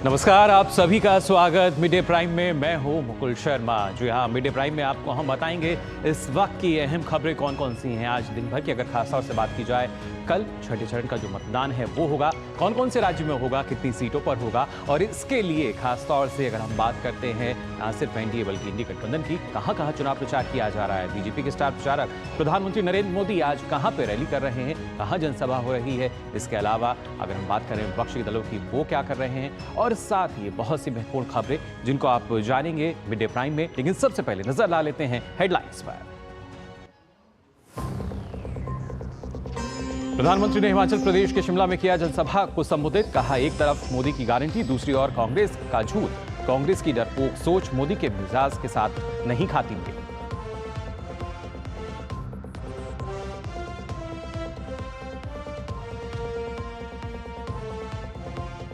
नमस्कार, आप सभी का स्वागत मिड डे प्राइम में। मैं हूं मुकुल शर्मा। जी हाँ, मिड डे प्राइम में आपको हम बताएंगे इस वक्त की अहम खबरें कौन कौन सी हैं। आज दिन भर की अगर खासतौर से बात की जाए, कल छठे चरण का जो मतदान है वो होगा, कौन कौन से राज्य में होगा, कितनी सीटों पर होगा, और इसके लिए खासतौर से अगर हम बात करते हैं न सिर्फ एनडीए बल्कि इंडी गठबंधन की, कहां कहां चुनाव प्रचार किया जा रहा है। बीजेपी के स्टार प्रचारक प्रधानमंत्री नरेंद्र मोदी आज कहां पे रैली कर रहे हैं, कहां जनसभा हो रही है। इसके अलावा अगर हम बात करें विपक्षी दलों की, वो क्या कर रहे हैं, और साथ ही बहुत सी महत्वपूर्ण खबरें जिनको आप जानेंगे मिड डे प्राइम में। लेकिन सबसे पहले नजर ला लेते हैं हेडलाइंस पर। प्रधानमंत्री ने हिमाचल प्रदेश के शिमला में किया जनसभा को संबोधित। कहा, एक तरफ मोदी की गारंटी, दूसरी ओर कांग्रेस का झूठ। कांग्रेस की डरपोक सोच मोदी के मिजाज के साथ नहीं खाती मिली।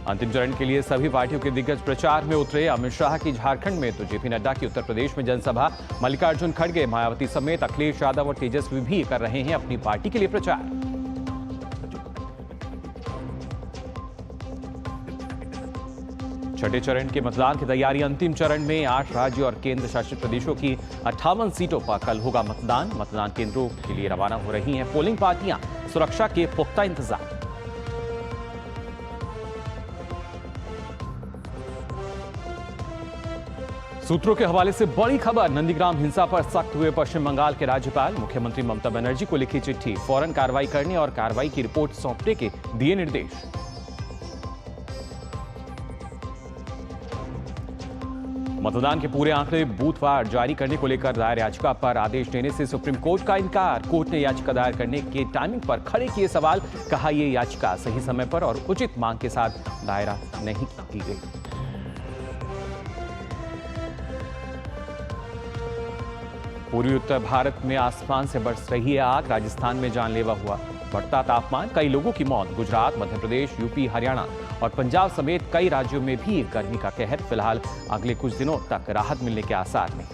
अंतिम चरण के लिए सभी पार्टियों के दिग्गज प्रचार में उतरे। अमित शाह की झारखंड में तो जेपी नड्डा की उत्तर प्रदेश में जनसभा। मल्लिकार्जुन खड़गे, मायावती समेत अखिलेश यादव और तेजस्वी भी कर रहे हैं अपनी पार्टी के लिए प्रचार। छठे चरण के मतदान की तैयारी अंतिम चरण में। 8 राज्य और केंद्र शासित प्रदेशों की 58 सीटों पर कल होगा मतदान। मतदान केंद्रों के लिए रवाना हो रही हैं पोलिंग पार्टियां। सुरक्षा के पुख्ता इंतजाम। सूत्रों के हवाले से बड़ी खबर, नंदीग्राम हिंसा पर सख्त हुए पश्चिम बंगाल के राज्यपाल। मुख्यमंत्री ममता बनर्जी को लिखी चिट्ठी, फौरन कार्रवाई करने और कार्रवाई की रिपोर्ट सौंपने के दिए निर्देश। मतदान के पूरे आंकड़े बूथवार जारी करने को लेकर दायर याचिका पर आदेश देने से सुप्रीम कोर्ट का इनकार। कोर्ट ने याचिका दायर करने के टाइमिंग पर खड़े किए सवाल। कहा, यह याचिका सही समय पर और उचित मांग के साथ दायरा नहीं की गई। पूर्वी उत्तर भारत में आसमान से बरस रही है आग। राजस्थान में जानलेवा हुआ बढ़ता तापमान, कई लोगों की मौत। गुजरात, मध्य प्रदेश, यूपी, हरियाणा और पंजाब समेत कई राज्यों में भी गर्मी का कहर। फिलहाल अगले कुछ दिनों तक राहत मिलने के आसार नहीं।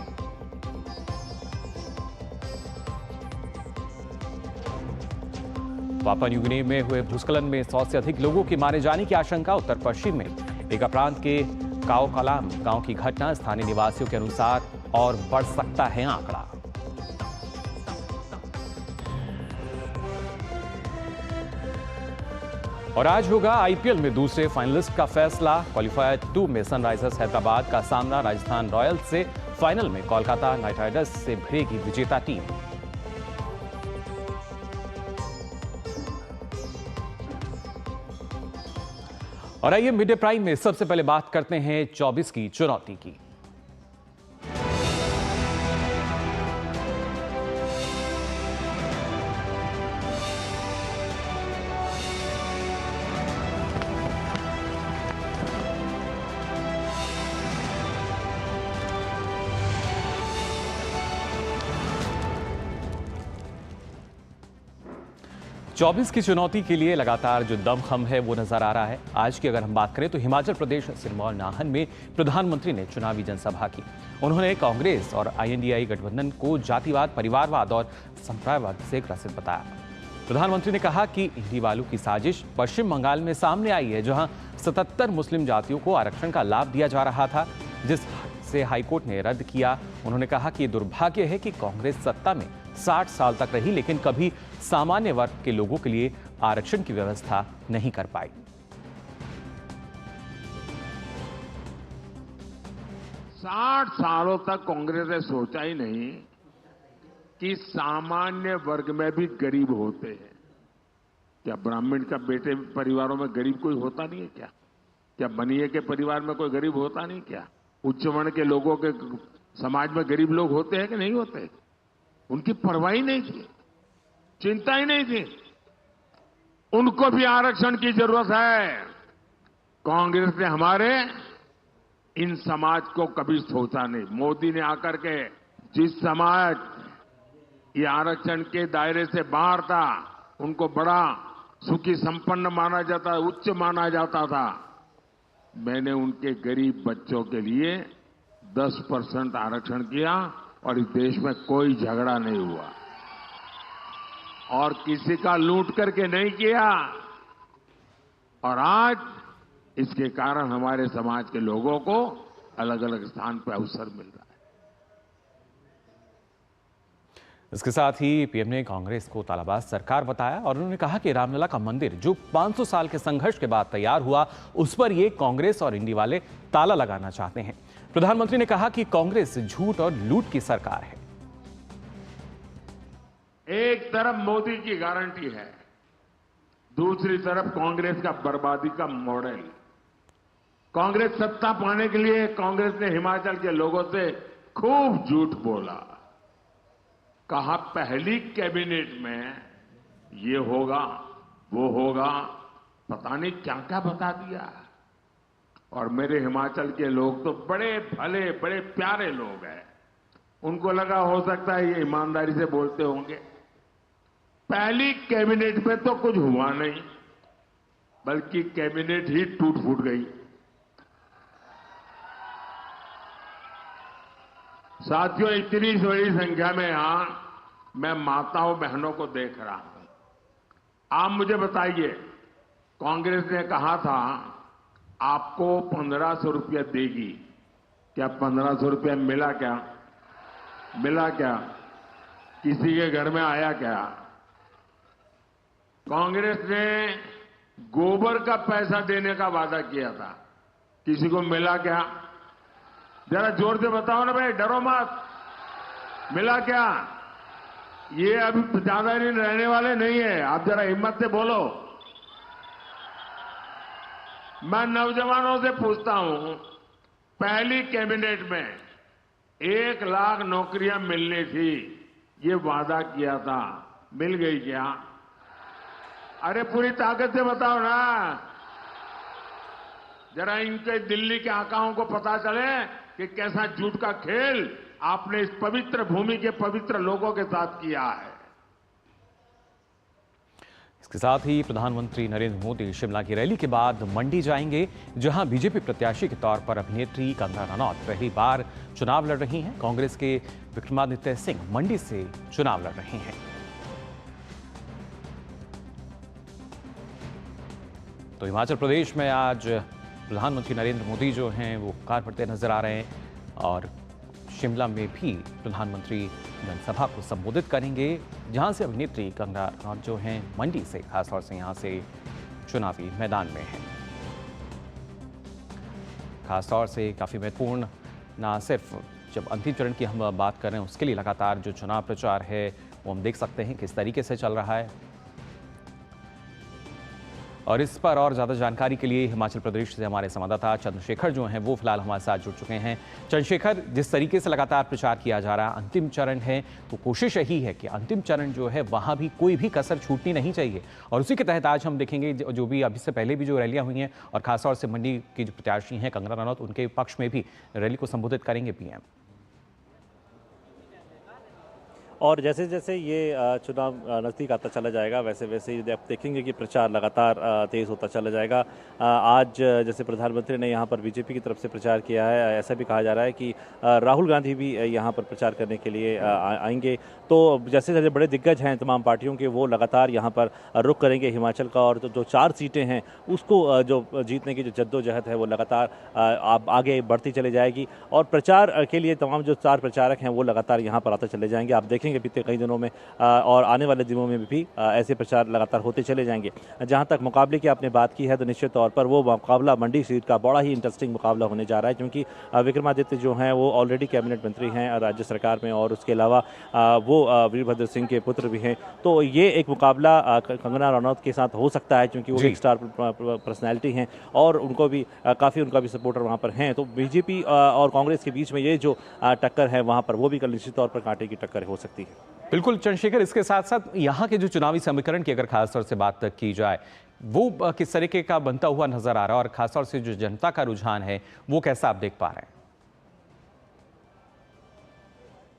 पापुआ न्यू गिनी में हुए भूस्खलन में 100 से अधिक लोगों के मारे जाने की आशंका। उत्तर पश्चिम में एक प्रांत के काओकालाम गांव की घटना। स्थानीय निवासियों के अनुसार और बढ़ सकता है आंकड़ा। और आज होगा आईपीएल में दूसरे फाइनलिस्ट का फैसला। क्वालिफायर 2 में सनराइजर्स हैदराबाद का सामना राजस्थान रॉयल्स से। फाइनल में कोलकाता नाइट राइडर्स से भिड़ेगी विजेता टीम। और आइए मिड डे प्राइम में सबसे पहले बात करते हैं 24 की चुनौती की। चौबीस की चुनौती के लिए लगातार जो दमखम है वो नजर आ रहा है। आज की अगर हम बात करें तो हिमाचल प्रदेश सिरमौर नाहन में प्रधानमंत्री ने चुनावी जनसभा की। उन्होंने कांग्रेस और आईएनडीआई गठबंधन को जातिवाद, परिवारवाद और संप्रदायवाद से ग्रसित बताया। प्रधानमंत्री ने कहा कि इंडी वालों की साजिश पश्चिम बंगाल में सामने आई है, जहां 77 मुस्लिम जातियों को आरक्षण का लाभ दिया जा रहा था, जिसे हाईकोर्ट ने रद्द किया। उन्होंने कहा कि दुर्भाग्य है कि कांग्रेस सत्ता में 60 साल तक रही, लेकिन कभी सामान्य वर्ग के लोगों के लिए आरक्षण की व्यवस्था नहीं कर पाई। 60 सालों तक कांग्रेस ने सोचा ही नहीं कि सामान्य वर्ग में भी गरीब होते हैं। क्या ब्राह्मण का बेटे परिवारों में गरीब कोई होता नहीं है क्या? क्या बनिए के परिवार में कोई गरीब होता नहीं क्या? उच्च वर्ण के लोगों के समाज में गरीब लोग होते हैं कि नहीं होते? उनकी परवाह ही नहीं थी, चिंता ही नहीं थी। उनको भी आरक्षण की जरूरत है। कांग्रेस ने हमारे इन समाज को कभी सोचा नहीं। मोदी ने आकर के जिस समाज ये आरक्षण के दायरे से बाहर था, उनको बड़ा सुखी संपन्न माना जाता, उच्च माना जाता था, मैंने उनके गरीब बच्चों के लिए 10% आरक्षण किया और इस देश में कोई झगड़ा नहीं हुआ और किसी का लूट करके नहीं किया। और आज इसके कारण हमारे समाज के लोगों को अलग अलग स्थान पर अवसर मिल रहा है। इसके साथ ही पीएम ने कांग्रेस को तालाबाज सरकार बताया और उन्होंने कहा कि रामलला का मंदिर जो 500 साल के संघर्ष के बाद तैयार हुआ, उस पर ये कांग्रेस और इंडी वाले ताला लगाना चाहते हैं। प्रधानमंत्री ने कहा कि कांग्रेस झूठ और लूट की सरकार है। एक तरफ मोदी की गारंटी है, दूसरी तरफ कांग्रेस का बर्बादी का मॉडल। कांग्रेस सत्ता पाने के लिए कांग्रेस ने हिमाचल के लोगों से खूब झूठ बोला। कहा पहली कैबिनेट में ये होगा, वो होगा, पता नहीं क्या क्या बता दिया। और मेरे हिमाचल के लोग तो बड़े भले, बड़े प्यारे लोग हैं। उनको लगा हो सकता है ये ईमानदारी से बोलते होंगे। पहली कैबिनेट में तो कुछ हुआ नहीं, बल्कि कैबिनेट ही टूट फूट गई। साथियों, इतनी बड़ी संख्या में यहां मैं माताओं बहनों को देख रहा हूं। आप मुझे बताइए, कांग्रेस ने कहा था आपको 1500 रुपया देगी, क्या 1500 रुपया मिला? क्या मिला? क्या किसी के घर में आया? क्या कांग्रेस ने गोबर का पैसा देने का वादा किया था, किसी को मिला क्या? जरा जोर से बताओ ना भाई, डरो मत। मिला क्या? ये अभी ज्यादा दिन रहने वाले नहीं है, आप जरा हिम्मत से बोलो। मैं नौजवानों से पूछता हूं, पहली कैबिनेट में 1 लाख नौकरियां मिलनी थी, ये वादा किया था, मिल गई क्या? अरे पूरी ताकत से बताओ ना, जरा इनके दिल्ली के आकाओं को पता चले कि कैसा झूठ का खेल आपने इस पवित्र भूमि के पवित्र लोगों के साथ किया है। इसके साथ ही प्रधानमंत्री नरेंद्र मोदी शिमला की रैली के बाद मंडी जाएंगे, जहां बीजेपी प्रत्याशी के तौर पर अभिनेत्री कंगना रनौत पहली बार चुनाव लड़ रही हैं। कांग्रेस के विक्रमादित्य सिंह मंडी से चुनाव लड़ रहे हैं। तो हिमाचल प्रदेश में आज प्रधानमंत्री नरेंद्र मोदी जो हैं वो कार भरते नजर आ रहे हैं और शिमला में भी प्रधानमंत्री जनसभा को संबोधित करेंगे, जहां से अभिनेत्री कंगना रनौत जो हैं मंडी से, खासतौर से यहां से चुनावी मैदान में हैं। खासतौर से काफ़ी महत्वपूर्ण, ना सिर्फ जब अंतिम चरण की हम बात कर रहे हैं उसके लिए लगातार जो चुनाव प्रचार है वो हम देख सकते हैं किस तरीके से चल रहा है। और इस पर और ज़्यादा जानकारी के लिए हिमाचल प्रदेश से हमारे संवाददाता चंद्रशेखर जो हैं वो फिलहाल हमारे साथ जुड़ चुके हैं। चंद्रशेखर, जिस तरीके से लगातार प्रचार किया जा रहा है, अंतिम चरण है, तो कोशिश यही है कि अंतिम चरण जो है वहाँ भी कोई भी कसर छूटनी नहीं चाहिए, और उसी के तहत आज हम देखेंगे जो भी अभी से पहले भी जो रैलियाँ हुई हैं और खासतौर से मंडी की जो प्रत्याशी हैं कंगना रनौत, उनके पक्ष में भी रैली को संबोधित करेंगे पीएम। और जैसे जैसे ये चुनाव नज़दीक आता चला जाएगा, वैसे वैसे आप देखेंगे कि प्रचार लगातार तेज़ होता चला जाएगा। आज जैसे प्रधानमंत्री ने यहाँ पर बीजेपी की तरफ से प्रचार किया है, ऐसा भी कहा जा रहा है कि राहुल गांधी भी यहाँ पर प्रचार करने के लिए आएंगे। तो जैसे जैसे बड़े दिग्गज हैं तमाम पार्टियों के, वो लगातार यहाँ पर रुख करेंगे हिमाचल का, और जो 4 सीटें हैं उसको जो जीतने की जो जद्दोजहद है वो लगातार आगे बढ़ती चली जाएगी। और प्रचार के लिए तमाम जो 4 प्रचारक हैं वो लगातार यहाँ पर आते चले जाएंगे। आप देखेंगे बीते कई दिनों में और आने वाले दिनों में भी ऐसे प्रचार लगातार होते चले जाएंगे। जहां तक मुकाबले की आपने बात की है, तो निश्चित तौर पर वो मुकाबला मंडी सीट का बड़ा ही इंटरेस्टिंग मुकाबला होने जा रहा है, क्योंकि विक्रमादित्य जो हैं वो ऑलरेडी कैबिनेट मंत्री हैं राज्य सरकार में, और उसके अलावा वो वीरभद्र सिंह के पुत्र भी हैं। तो ये एक मुकाबला कंगना रनौत के साथ हो सकता है, क्योंकि वो एक स्टार पर्सनैलिटी हैं और उनको भी काफ़ी उनका भी सपोर्टर वहाँ पर हैं। तो बीजेपी और कांग्रेस के बीच में ये जो टक्कर है वहाँ पर, वो भी कल निश्चित तौर पर कांटे की टक्कर हो सकती है। बिल्कुल चंद्रशेखर, इसके साथ साथ यहाँ के जो चुनावी समीकरण की अगर खासतौर से बात की जाए, वो किस तरीके का बनता हुआ नजर आ रहा है, और खासतौर से जो जनता का रुझान है वो कैसा आप देख पा रहे हैं?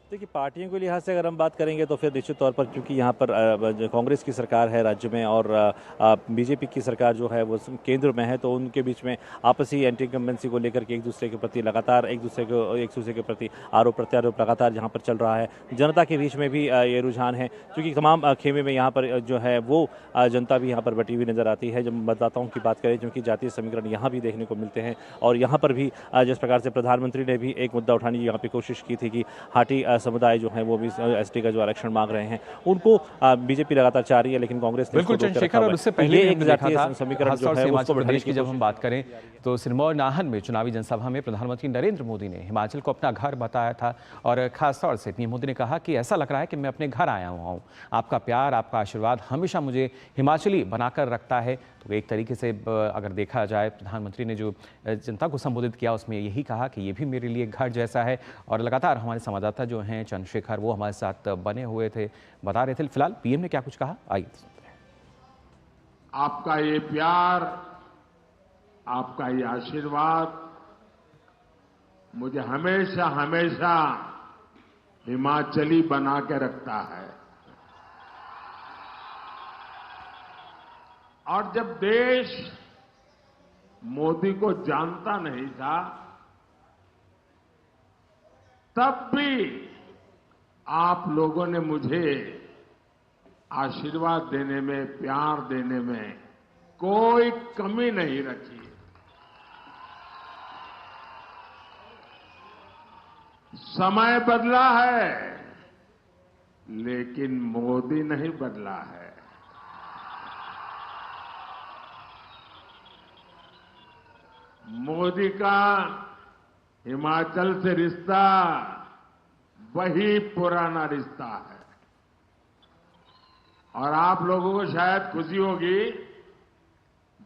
देखिए, पार्टियों के लिहाज से अगर हम बात करेंगे तो फिर निश्चित तौर पर, क्योंकि यहाँ पर जो कांग्रेस की सरकार है राज्य में और बीजेपी की सरकार जो है वो केंद्र में है, तो उनके बीच में आपसी एंटी इनकम्बेंसी को लेकर के एक दूसरे के प्रति लगातार एक दूसरे के प्रति आरोप प्रत्यारोप लगातार यहाँ पर चल रहा है। जनता के बीच में भी ये रुझान है, क्योंकि तमाम खेमे में यहाँ पर जो है वो जनता भी यहाँ पर बटी हुई नजर आती है। जब मतदाताओं की बात करें, क्योंकि जातीय समीकरण यहाँ भी देखने को मिलते हैं, और यहाँ पर भी जिस प्रकार से प्रधानमंत्री ने भी एक मुद्दा उठाने की यहाँ पे कोशिश की थी कि हाटी समुदाय जो है वो भी एसटी का जो आरक्षण मांग रहे हैं, उनको बीजेपी लगातार चाह रही है, लेकिन कांग्रेस ने बिल्कुल चंद्रशेखर, और उससे पहले ये भी एक हमने देखा था समीकरण जो है हिमाचल प्रदेश की जब हम बात करें तो सिरमौर नाहन में चुनावी जनसभा में प्रधानमंत्री नरेंद्र मोदी ने हिमाचल को अपना घर बताया था, और खासतौर से पीएम मोदी ने कहा कि ऐसा लग रहा है कि मैं अपने घर आया हुआ हूँ, आपका प्यार आपका आशीर्वाद हमेशा मुझे हिमाचली बनाकर रखता है। तो एक तरीके से अगर देखा जाए, प्रधानमंत्री ने जो जनता को संबोधित किया उसमें यही कहा कि ये भी मेरे लिए घर जैसा है। और लगातार हमारे संवाददाता जो हैं चंद्रशेखर, वो हमारे साथ बने हुए थे, बता रहे थे फिलहाल पीएम ने क्या कुछ कहा, आइए सुनते हैं। आपका ये प्यार, आपका ये आशीर्वाद मुझे हमेशा हमेशा हिमाचली बना के रखता है। और जब देश मोदी को जानता नहीं था, तब भी आप लोगों ने मुझे आशीर्वाद देने में, प्यार देने में कोई कमी नहीं रखी। समय बदला है, लेकिन मोदी नहीं बदला है। मोदी का हिमाचल से रिश्ता वही पुराना रिश्ता है। और आप लोगों को शायद खुशी होगी,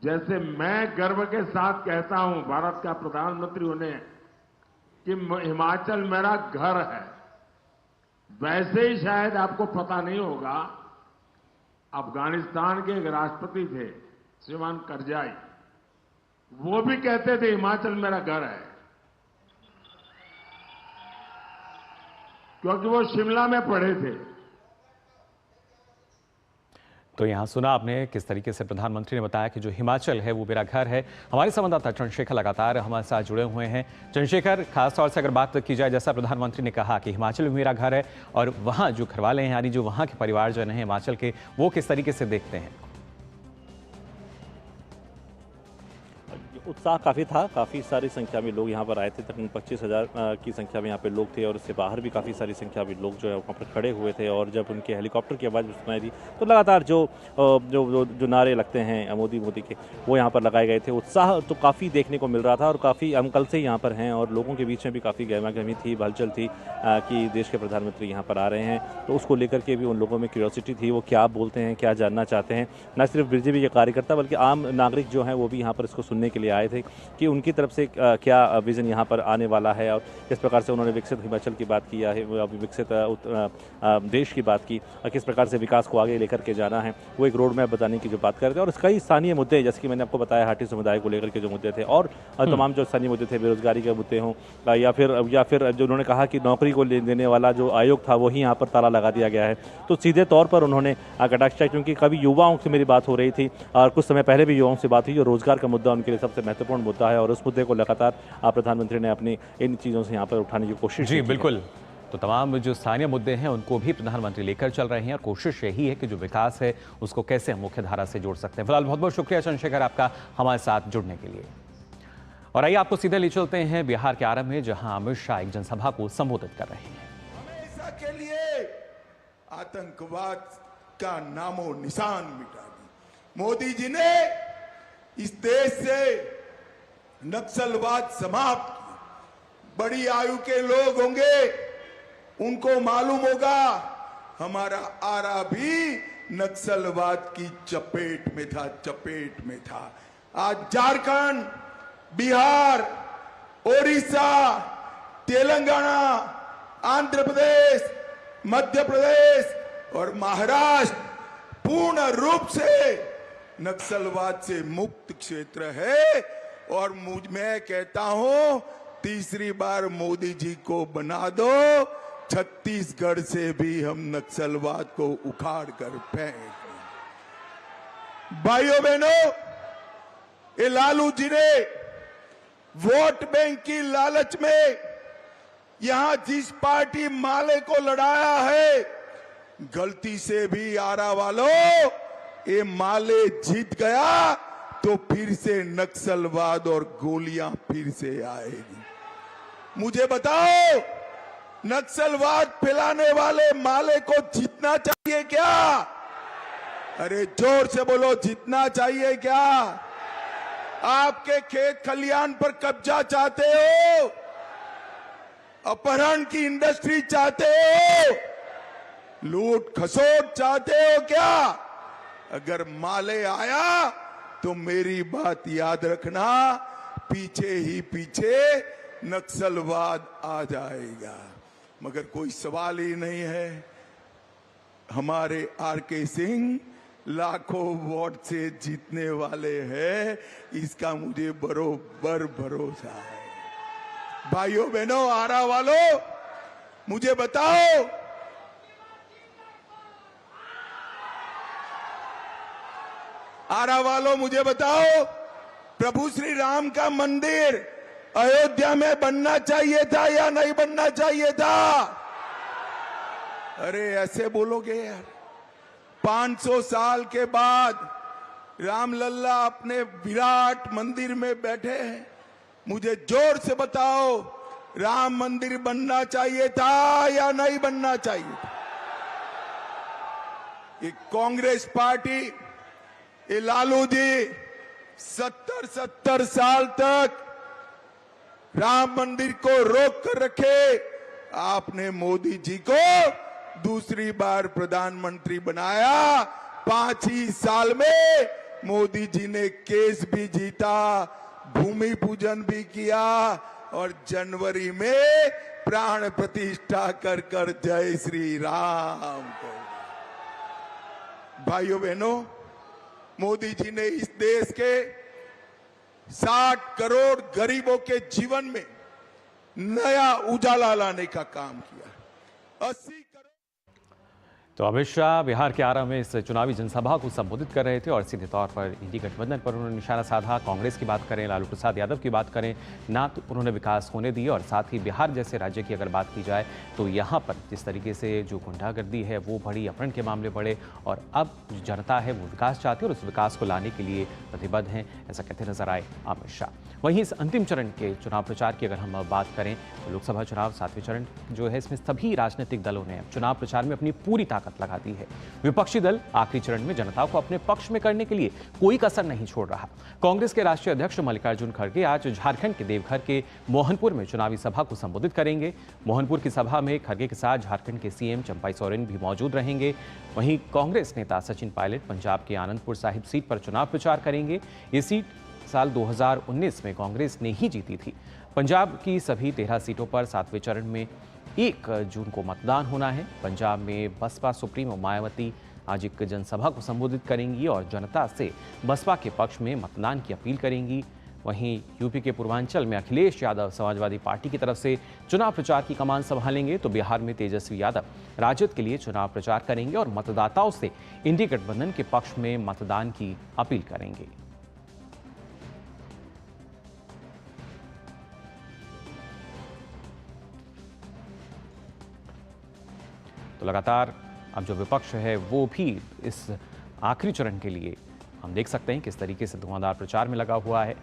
जैसे मैं गर्व के साथ कहता हूं भारत का प्रधानमंत्री होने कि हिमाचल मेरा घर है, वैसे ही शायद आपको पता नहीं होगा, अफगानिस्तान के एक राष्ट्रपति थे श्रीमान करजाई, वो भी कहते थे हिमाचल मेरा घर है, क्योंकि वो शिमला में पढ़े थे। तो यहाँ सुना आपने किस तरीके से प्रधानमंत्री ने बताया कि जो हिमाचल है वो मेरा घर है। हमारे संवाददाता चंद्रशेखर लगातार हमारे साथ जुड़े हुए हैं। चंद्रशेखर, खासतौर से अगर बात की जाए, जैसा प्रधानमंत्री ने कहा कि हिमाचल भी मेरा घर है, और वहाँ जो घरवाले हैं, यानी जो वहाँ के परिवारजन हैं हिमाचल के, वो किस तरीके से देखते हैं? उत्साह काफ़ी था, काफ़ी सारी संख्या में लोग यहाँ पर आए थे, तकरीबन 25,000 की संख्या में यहाँ पे लोग थे, और उससे बाहर भी काफ़ी सारी संख्या में लोग जो है वहाँ पर खड़े हुए थे। और जब उनके हेलीकॉप्टर की आवाज़ सुनाई दी तो लगातार जो नारे लगते हैं मोदी मोदी के, वो यहाँ पर लगाए गए थे। उत्साह तो काफ़ी देखने को मिल रहा था, और काफ़ी हम कल से यहाँ पर हैं, और लोगों के बीच में भी काफ़ी गहमागहमी थी, हलचल थी कि देश के प्रधानमंत्री यहाँ पर आ रहे हैं। तो उसको लेकर के भी उन लोगों में क्यूरियोसिटी थी, वो क्या बोलते हैं, क्या जानना चाहते हैं। न सिर्फ बीजेपी के कार्यकर्ता बल्कि आम नागरिक जो हैं वो भी यहाँ पर इसको सुनने के लिए आए थे कि उनकी तरफ से क्या विजन यहाँ पर आने वाला है, और किस प्रकार से उन्होंने विकसित हिमाचल की बात की है, विकसित देश की बात की, और किस प्रकार से विकास को आगे लेकर के जाना है, वो एक रोड मैप बताने की जो बात कर रहे थे। और कई स्थानीय मुद्दे, जैसे कि मैंने आपको बताया, हाटी समुदाय को लेकर के जो मुद्दे थे, और तमाम जो स्थानीय मुद्दे थे, बेरोजगारी के मुद्दे हों, या फिर जो उन्होंने कहा कि नौकरी को देने वाला जो आयोग था वही यहाँ पर ताला लगा दिया गया है। तो सीधे तौर पर उन्होंने कटाक्ष किया, क्योंकि कभी युवाओं से मेरी बात हो रही थी, और कुछ समय पहले भी युवाओं से बात हुई, जो रोजगार का मुद्दा उनके लिए सबसे महत्वपूर्ण मुद्दा है, और उस मुद्दे को लगातार प्रधानमंत्री ने अपनी इन चीज़ों से यहाँ पर उठाने की कोशिश की। जी बिल्कुल। तो तमाम जो स्थानीय मुद्दे हैं उनको भी प्रधानमंत्री लेकर चल रहे हैं, और कोशिश यही है कि जो विकास है उसको कैसे हम मुख्य धारा से जोड़ सकते हैं। फिलहाल बहुत बहुत शुक्रिया चंद्रशेखर आपका हमारे साथ जुड़ने के लिए। और आइए आपको सीधे ले चलते हैं बिहार के आरंभ में, जहां अमित शाह एक जनसभा को संबोधित कर रहे हैं। हमेशा के लिए आतंकवाद का नामो निशान मिटा दी। मोदी जी ने इस देश से नक्सलवाद समाप्त किया। बड़ी आयु के लोग होंगे, उनको मालूम होगा हमारा आरा भी नक्सलवाद की चपेट में था। आज झारखंड, बिहार, ओडिशा, तेलंगाना, आंध्र प्रदेश, मध्य प्रदेश और महाराष्ट्र पूर्ण रूप से नक्सलवाद से मुक्त क्षेत्र है। और मैं कहता हूं, तीसरी बार मोदी जी को बना दो, छत्तीसगढ़ से भी हम नक्सलवाद को उखाड़ कर फेंक देंगे। भाइयों बहनों, ये लालू जी ने वोट बैंक की लालच में यहां जिस पार्टी माले को लड़ाया है, गलती से भी आरा वालों ये माले जीत गया तो फिर से नक्सलवाद और गोलियां फिर से आएगी। मुझे बताओ, नक्सलवाद फैलाने वाले माले को जीतना चाहिए क्या? अरे जोर से बोलो, जीतना चाहिए क्या? आपके खेत खलियान पर कब्जा चाहते हो? अपहरण की इंडस्ट्री चाहते हो? लूट खसोट चाहते हो क्या? अगर माले आया तो मेरी बात याद रखना, पीछे ही पीछे नक्सलवाद आ जाएगा। मगर कोई सवाल ही नहीं है, हमारे आरके सिंह लाखों वोट से जीतने वाले हैं, इसका मुझे बरोबर भरोसा है। भाइयों बहनों, आरा वालों, मुझे बताओ, आरा वालों मुझे बताओ, प्रभु श्री राम का मंदिर अयोध्या में बनना चाहिए था या नहीं बनना चाहिए था? अरे ऐसे बोलोगे यार? 500 साल के बाद रामलल्ला अपने विराट मंदिर में बैठे हैं। मुझे जोर से बताओ, राम मंदिर बनना चाहिए था या नहीं बनना चाहिए था? ये कांग्रेस पार्टी, ये लालू जी 70 साल तक राम मंदिर को रोक कर रखे। आपने मोदी जी को दूसरी बार प्रधानमंत्री बनाया। 5 ही साल में मोदी जी ने केस भी जीता, भूमि पूजन भी किया और जनवरी में प्राण प्रतिष्ठा कर कर जय श्री राम को। भाइयों बहनों, मोदी जी ने इस देश के 60 करोड़ गरीबों के जीवन में नया उजाला लाने का काम किया। 80 करोड़। तो अमित शाह बिहार के आरा में इस चुनावी जनसभा को संबोधित कर रहे थे और सीधे तौर पर इंडी गठबंधन पर उन्होंने निशाना साधा। कांग्रेस की बात करें, लालू प्रसाद यादव की बात करें, ना तो उन्होंने विकास होने दिए और साथ ही बिहार जैसे राज्य की अगर बात की जाए तो यहाँ पर जिस तरीके से जो गुंडागर्दी है वो बढ़ी, अपहरण के मामले बढ़े और अब जो जनता है वो विकास चाहती है और उस विकास को लाने के लिए प्रतिबद्ध हैं, ऐसा कहते नजर आए अमित शाह। वहीं इस अंतिम चरण के चुनाव प्रचार की अगर हम बात करें तो लोकसभा चुनाव 7वें चरण जो है, इसमें सभी राजनीतिक दलों ने चुनाव प्रचार में अपनी पूरी ताकत लगा दी है। विपक्षी दल आखिरी चरण में जनता को अपने पक्ष में करने के लिए कोई कसर नहीं छोड़ रहा। कांग्रेस के राष्ट्रीय अध्यक्ष मल्लिकार्जुन खड़गे आज झारखंड के देवघर के मोहनपुर में चुनावी सभा को संबोधित करेंगे। मोहनपुर की सभा में खड़गे के साथ झारखंड के सीएम चंपाई सोरेन भी मौजूद रहेंगे। वहीं कांग्रेस नेता सचिन पायलट पंजाब के आनंदपुर साहिब सीट पर चुनाव प्रचार करेंगे। ये सीट साल 2019 में कांग्रेस ने ही जीती थी। पंजाब की सभी 13 सीटों पर 7वें चरण में 1 जून को मतदान होना है। पंजाब में बसपा सुप्रीमो मायावती आज एक जनसभा को संबोधित करेंगी और जनता से बसपा के पक्ष में मतदान की अपील करेंगी। वहीं यूपी के पूर्वांचल में अखिलेश यादव समाजवादी पार्टी की तरफ से चुनाव प्रचार की कमान संभालेंगे, तो बिहार में तेजस्वी यादव राजद के लिए चुनाव प्रचार करेंगे और मतदाताओं से इंडी गठबंधन के पक्ष में मतदान की अपील करेंगे। तो लगातार अब जो विपक्ष है वो भी इस आखिरी चरण के लिए हम देख सकते हैं किस तरीके से धुआंधार प्रचार में लगा हुआ है।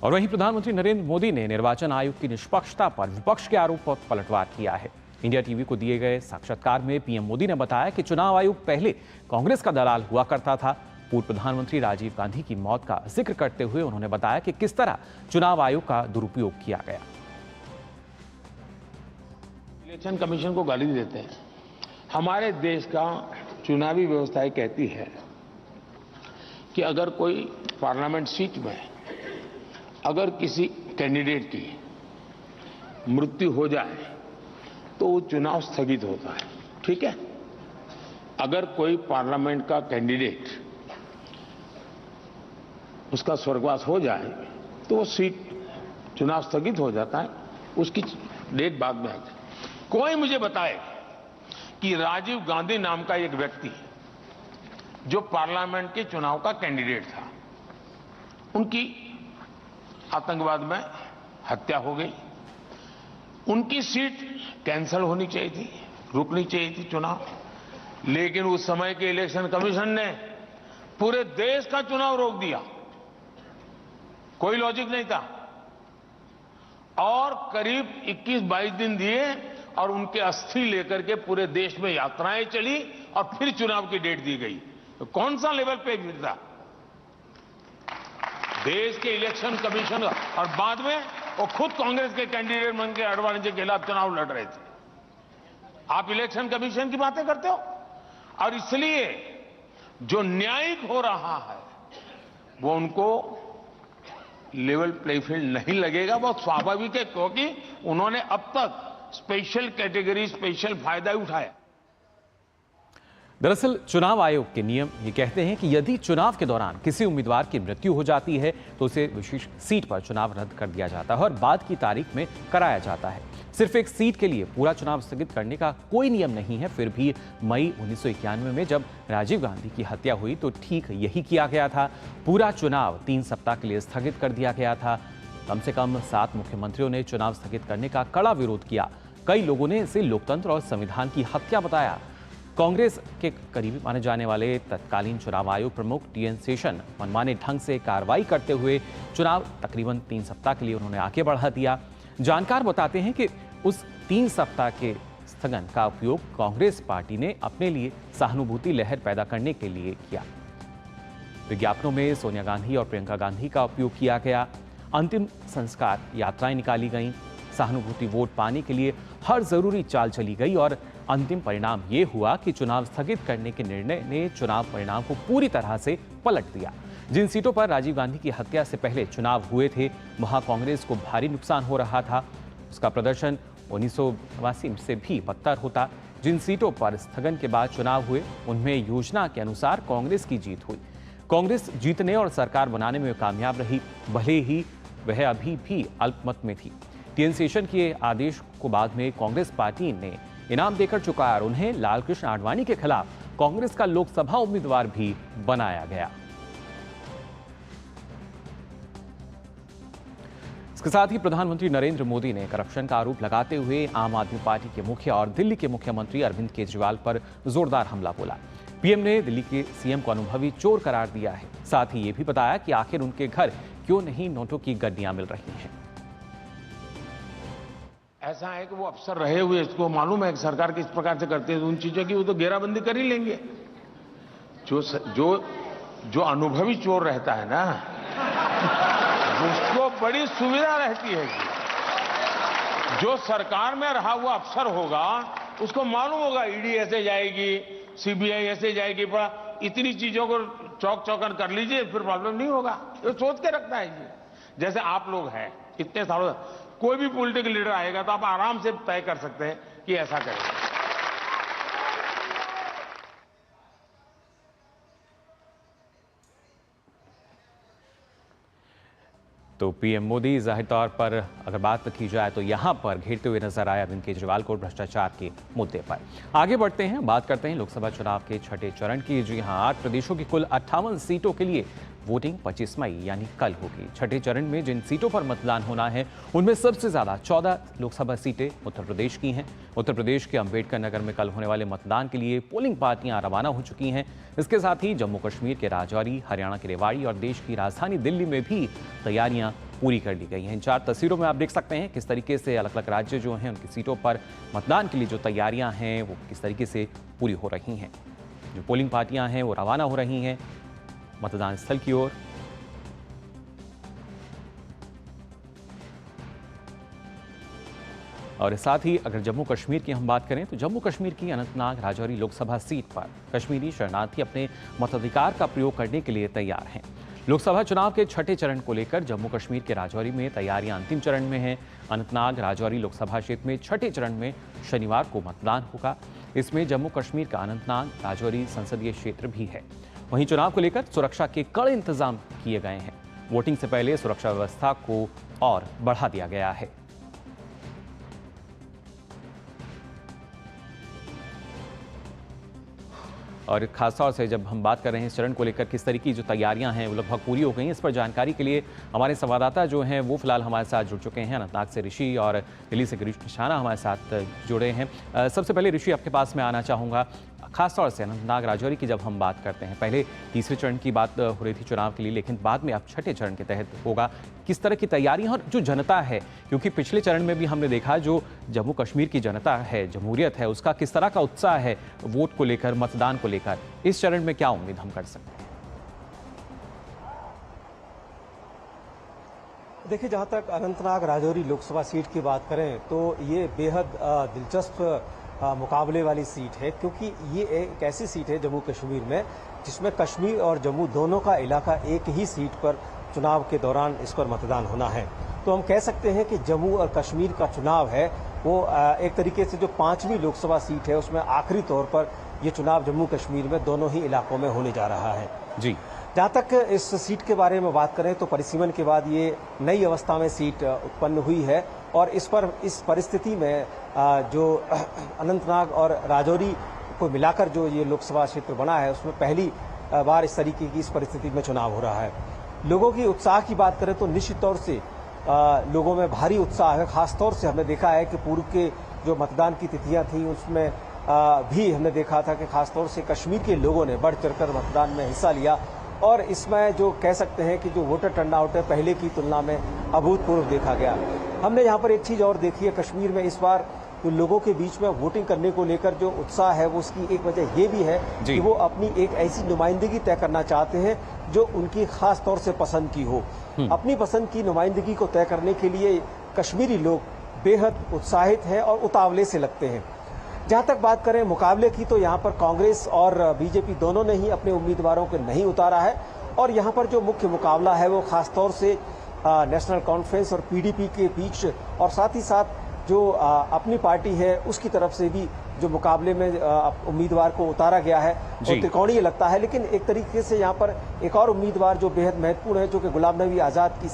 और वहीं प्रधानमंत्री नरेंद्र मोदी ने निर्वाचन आयोग की निष्पक्षता पर विपक्ष के आरोप पर पलटवार किया है। इंडिया टीवी को दिए गए साक्षात्कार में पीएम मोदी ने बताया कि चुनाव आयोग पहले कांग्रेस का दलाल हुआ करता था। पूर्व प्रधानमंत्री राजीव गांधी की मौत का जिक्र करते हुए उन्होंने बताया कि किस तरह चुनाव आयोग का दुरुपयोग किया गया। इलेक्शन कमीशन को गाली देते हैं। हमारे देश का चुनावी व्यवस्था ये कहती है कि अगर कोई पार्लियामेंट सीट में अगर किसी कैंडिडेट की मृत्यु हो जाए तो वो चुनाव स्थगित होता है। ठीक है, अगर कोई पार्लियामेंट का कैंडिडेट उसका स्वर्गवास हो जाए तो वो सीट चुनाव स्थगित हो जाता है, उसकी एक बात में कोई मुझे बताए कि राजीव गांधी नाम का एक व्यक्ति जो पार्लियामेंट के चुनाव का कैंडिडेट था, उनकी आतंकवाद में हत्या हो गई, उनकी सीट कैंसिल होनी चाहिए थी, रुकनी चाहिए थी चुनाव, लेकिन उस समय के इलेक्शन कमीशन ने पूरे देश का चुनाव रोक दिया। कोई लॉजिक नहीं था और करीब 21-22 दिन दिए और उनके अस्थि लेकर के पूरे देश में यात्राएं चली और फिर चुनाव की डेट दी गई। तो कौन सा लेवल पे गिर था देश के इलेक्शन कमीशन, और बाद में वो खुद कांग्रेस के कैंडिडेट बन के अडवाणी के खिलाफ चुनाव लड़ रहे थे। आप इलेक्शन कमीशन की बातें करते हो, और इसलिए जो न्यायिक हो रहा है वो उनको लेवल प्ले फील्ड नहीं लगेगा। बहुत स्वाभाविक है, क्योंकि उन्होंने अब तक स्पेशल कैटेगरी, स्पेशल फायदा ही उठाया। दरअसल चुनाव आयोग के नियम ये कहते हैं कि यदि चुनाव के दौरान किसी उम्मीदवार की मृत्यु हो जाती है तो उसे विशेष सीट पर चुनाव रद्द कर दिया जाता है और बाद की तारीख में कराया जाता है। सिर्फ एक सीट के लिए पूरा चुनाव स्थगित करने का कोई नियम नहीं है। फिर भी मई 1991 में जब राजीव गांधी की हत्या हुई तो ठीक यही किया गया था। पूरा चुनाव 3 सप्ताह के लिए स्थगित कर दिया गया था। कम से कम 7 मुख्यमंत्रियों ने चुनाव स्थगित करने का कड़ा विरोध किया। कई लोगों ने इसे लोकतंत्र और संविधान की हत्या बताया। कांग्रेस के करीबी माने जाने वाले तत्कालीन चुनाव आयोग प्रमुख टीएन शेषन मनमाने ढंग से कार्रवाई करते हुए चुनाव तकरीबन 3 सप्ताह के लिए उन्होंने आगे बढ़ा दिया। जानकार बताते हैं कि उस 3 सप्ताह के स्थगन का उपयोग कांग्रेस पार्टी ने अपने लिए सहानुभूति लहर पैदा करने के लिए किया। विज्ञापनों में सोनिया गांधी और प्रियंका गांधी का उपयोग किया गया। अंतिम संस्कार यात्राएं निकाली गईं। सहानुभूति वोट पाने के लिए हर जरूरी चाल चली गई और अंतिम परिणाम ये हुआ कि चुनाव स्थगित करने के निर्णय ने चुनाव परिणाम को पूरी तरह से पलट दिया। जिन सीटों पर राजीव गांधी की हत्या से पहले चुनाव हुए थे वहां कांग्रेस को भारी नुकसान हो रहा था। उसका प्रदर्शन 1982 से भी बदतर होता। जिन सीटों पर स्थगन के बाद चुनाव हुए उनमें योजना के अनुसार कांग्रेस की जीत हुई। कांग्रेस जीतने और सरकार बनाने में कामयाब रही, भले ही वह अभी भी अल्पमत में थी। टीएन शेषन के आदेश को बाद में कांग्रेस पार्टी ने इनाम देकर चुकाया और उन्हें लालकृष्ण आडवाणी के खिलाफ कांग्रेस का लोकसभा उम्मीदवार भी बनाया गया। इसके साथ ही प्रधानमंत्री नरेंद्र मोदी ने करप्शन का आरोप लगाते हुए आम आदमी पार्टी के मुखिया और दिल्ली के मुख्यमंत्री अरविंद केजरीवाल पर जोरदार हमला बोला। पीएम ने दिल्ली के सीएम को अनुभवी चोर करार दिया है। साथ ही ये भी बताया कि आखिर उनके घर क्यों नहीं नोटों की गड्डियां मिल रही हैं। ऐसा है कि वो अफसर रहे हुए, इसको मालूम है कि सरकार किस प्रकार से करती है, उन चीजों की वो तो घेराबंदी कर ही लेंगे। जो अनुभवी चोर रहता है ना उसको बड़ी सुविधा रहती है कि जो सरकार में रहा हुआ अफसर होगा उसको मालूम होगा ईडी ऐसे जाएगी, सीबीआई ऐसे जाएगी, बड़ा इतनी चीजों को चौक चौकन कर लीजिए फिर प्रॉब्लम नहीं होगा। तो सोच के रखता है ये। जैसे आप लोग हैं इतने सालों, कोई भी पॉलिटिकल लीडर आएगा तो आप आराम से तय कर सकते हैं कि ऐसा करेगा। तो पीएम मोदी जाहिर तौर पर अगर बात की जाए तो यहां पर घेरते हुए नजर आए अरविंद केजरीवाल को भ्रष्टाचार के मुद्दे पर। आगे बढ़ते हैं, बात करते हैं लोकसभा चुनाव के छठे चरण की। जी हां, 8 प्रदेशों की कुल 58 सीटों के लिए वोटिंग 25 मई यानी कल होगी। छठे चरण में जिन सीटों पर मतदान होना है उनमें सबसे ज्यादा 14 लोकसभा सीटें उत्तर प्रदेश की हैं। उत्तर प्रदेश के अंबेडकर नगर में कल होने वाले मतदान के लिए पोलिंग पार्टियां रवाना हो चुकी हैं। इसके साथ ही जम्मू कश्मीर के राजौरी, हरियाणा के रेवाड़ी और देश की राजधानी दिल्ली में भी तैयारियां पूरी कर ली गई हैं। इन 4 तस्वीरों में आप देख सकते हैं किस तरीके से अलग अलग राज्य जो हैं उनकी सीटों पर मतदान के लिए जो तैयारियां हैं वो किस तरीके से पूरी हो रही हैं। जो पोलिंग पार्टियां हैं वो रवाना हो रही हैं मतदान स्थल की ओर। और साथ ही अगर जम्मू कश्मीर की हम बात करें तो जम्मू कश्मीर की अनंतनाग राजौरी लोकसभा सीट पर कश्मीरी शरणार्थी अपने मताधिकार का प्रयोग करने के लिए तैयार हैं। लोकसभा चुनाव के छठे चरण को लेकर जम्मू कश्मीर के राजौरी में तैयारियां अंतिम चरण में हैं। अनंतनाग राजौरी लोकसभा क्षेत्र में छठे चरण में शनिवार को मतदान होगा। इसमें जम्मू कश्मीर का अनंतनाग राजौरी संसदीय क्षेत्र भी है। वहीं चुनाव को लेकर सुरक्षा के कड़े इंतजाम किए गए हैं। वोटिंग से पहले सुरक्षा व्यवस्था को और बढ़ा दिया गया है। और खासतौर से जब हम बात कर रहे हैं इस चरण को लेकर किस तरह की जो तैयारियां हैं वो लगभग पूरी हो गई हैं, इस पर जानकारी के लिए हमारे संवाददाता जो हैं वो फिलहाल हमारे साथ जुड़ चुके हैं। अनंतनाग से ऋषि और दिल्ली से गिरीश निशाना हमारे साथ जुड़े हैं। सबसे पहले ऋषि आपके पास मैं आना चाहूँगा, खासतौर से अनंतनाग राजौरी की जब हम बात करते हैं, पहले तीसरे चरण की बात हो रही थी चुनाव के लिए, लेकिन बाद में अब छठे चरण के तहत होगा। किस तरह की तैयारियां और जो जनता है, क्योंकि पिछले चरण में भी हमने देखा जो जम्मू कश्मीर की जनता है, जमहूरियत है, उसका किस तरह का उत्साह है वोट को लेकर, मतदान को लेकर, इस चरण में क्या उम्मीद हम कर सकते हैं? देखिए, जहाँ तक अनंतनाग राजौरी लोकसभा सीट की बात करें तो ये बेहद दिलचस्प मुकाबले वाली सीट है, क्योंकि ये एक ऐसी सीट है जम्मू कश्मीर में जिसमें कश्मीर और जम्मू दोनों का इलाका एक ही सीट पर चुनाव के दौरान इस पर मतदान होना है। तो हम कह सकते हैं कि जम्मू और कश्मीर का चुनाव है वो एक तरीके से जो 5वीं लोकसभा सीट है उसमें आखिरी तौर पर ये चुनाव जम्मू कश्मीर में दोनों ही इलाकों में होने जा रहा है। जी, जहाँ तक इस सीट के बारे में बात करें तो परिसीमन के बाद ये नई अवस्था में सीट उत्पन्न हुई है और इस परिस्थिति में जो अनंतनाग और राजौरी को मिलाकर जो ये लोकसभा क्षेत्र बना है उसमें पहली बार इस तरीके की इस परिस्थिति में चुनाव हो रहा है। लोगों की उत्साह की बात करें तो निश्चित तौर से लोगों में भारी उत्साह है। खासतौर से हमने देखा है कि पूर्व के जो मतदान की तिथियां थी उसमें भी हमने देखा था कि खासतौर से कश्मीर के लोगों ने बढ़ चढ़कर मतदान में हिस्सा लिया और इसमें जो कह सकते हैं कि जो वोटर टर्नआउट है पहले की तुलना में अभूतपूर्व देखा गया। हमने यहाँ पर एक चीज़ और देखी है, कश्मीर में इस बार तो लोगों के बीच में वोटिंग करने को लेकर जो उत्साह है वो उसकी एक वजह ये भी है कि वो अपनी एक ऐसी नुमाइंदगी तय करना चाहते हैं जो उनकी खास तौर से पसंद की हो। अपनी पसंद की नुमाइंदगी को तय करने के लिए कश्मीरी लोग बेहद उत्साहित हैं और उतावले से लगते हैं। जहाँ तक बात करें मुकाबले की तो यहाँ पर कांग्रेस और बीजेपी दोनों ने ही अपने उम्मीदवारों को नहीं उतारा है और यहाँ पर जो मुख्य मुकाबला है वो खासतौर से नेशनल कॉन्फ्रेंस और पीडीपी के बीच और साथ ही साथ जो अपनी पार्टी है उसकी तरफ से भी जो मुकाबले में उम्मीदवार को उतारा गया है और त्रिकोणीय लगता है। लेकिन एक तरीके से यहाँ पर एक और उम्मीदवार जो बेहद महत्वपूर्ण है, जो कि गुलाम नबी आज़ाद की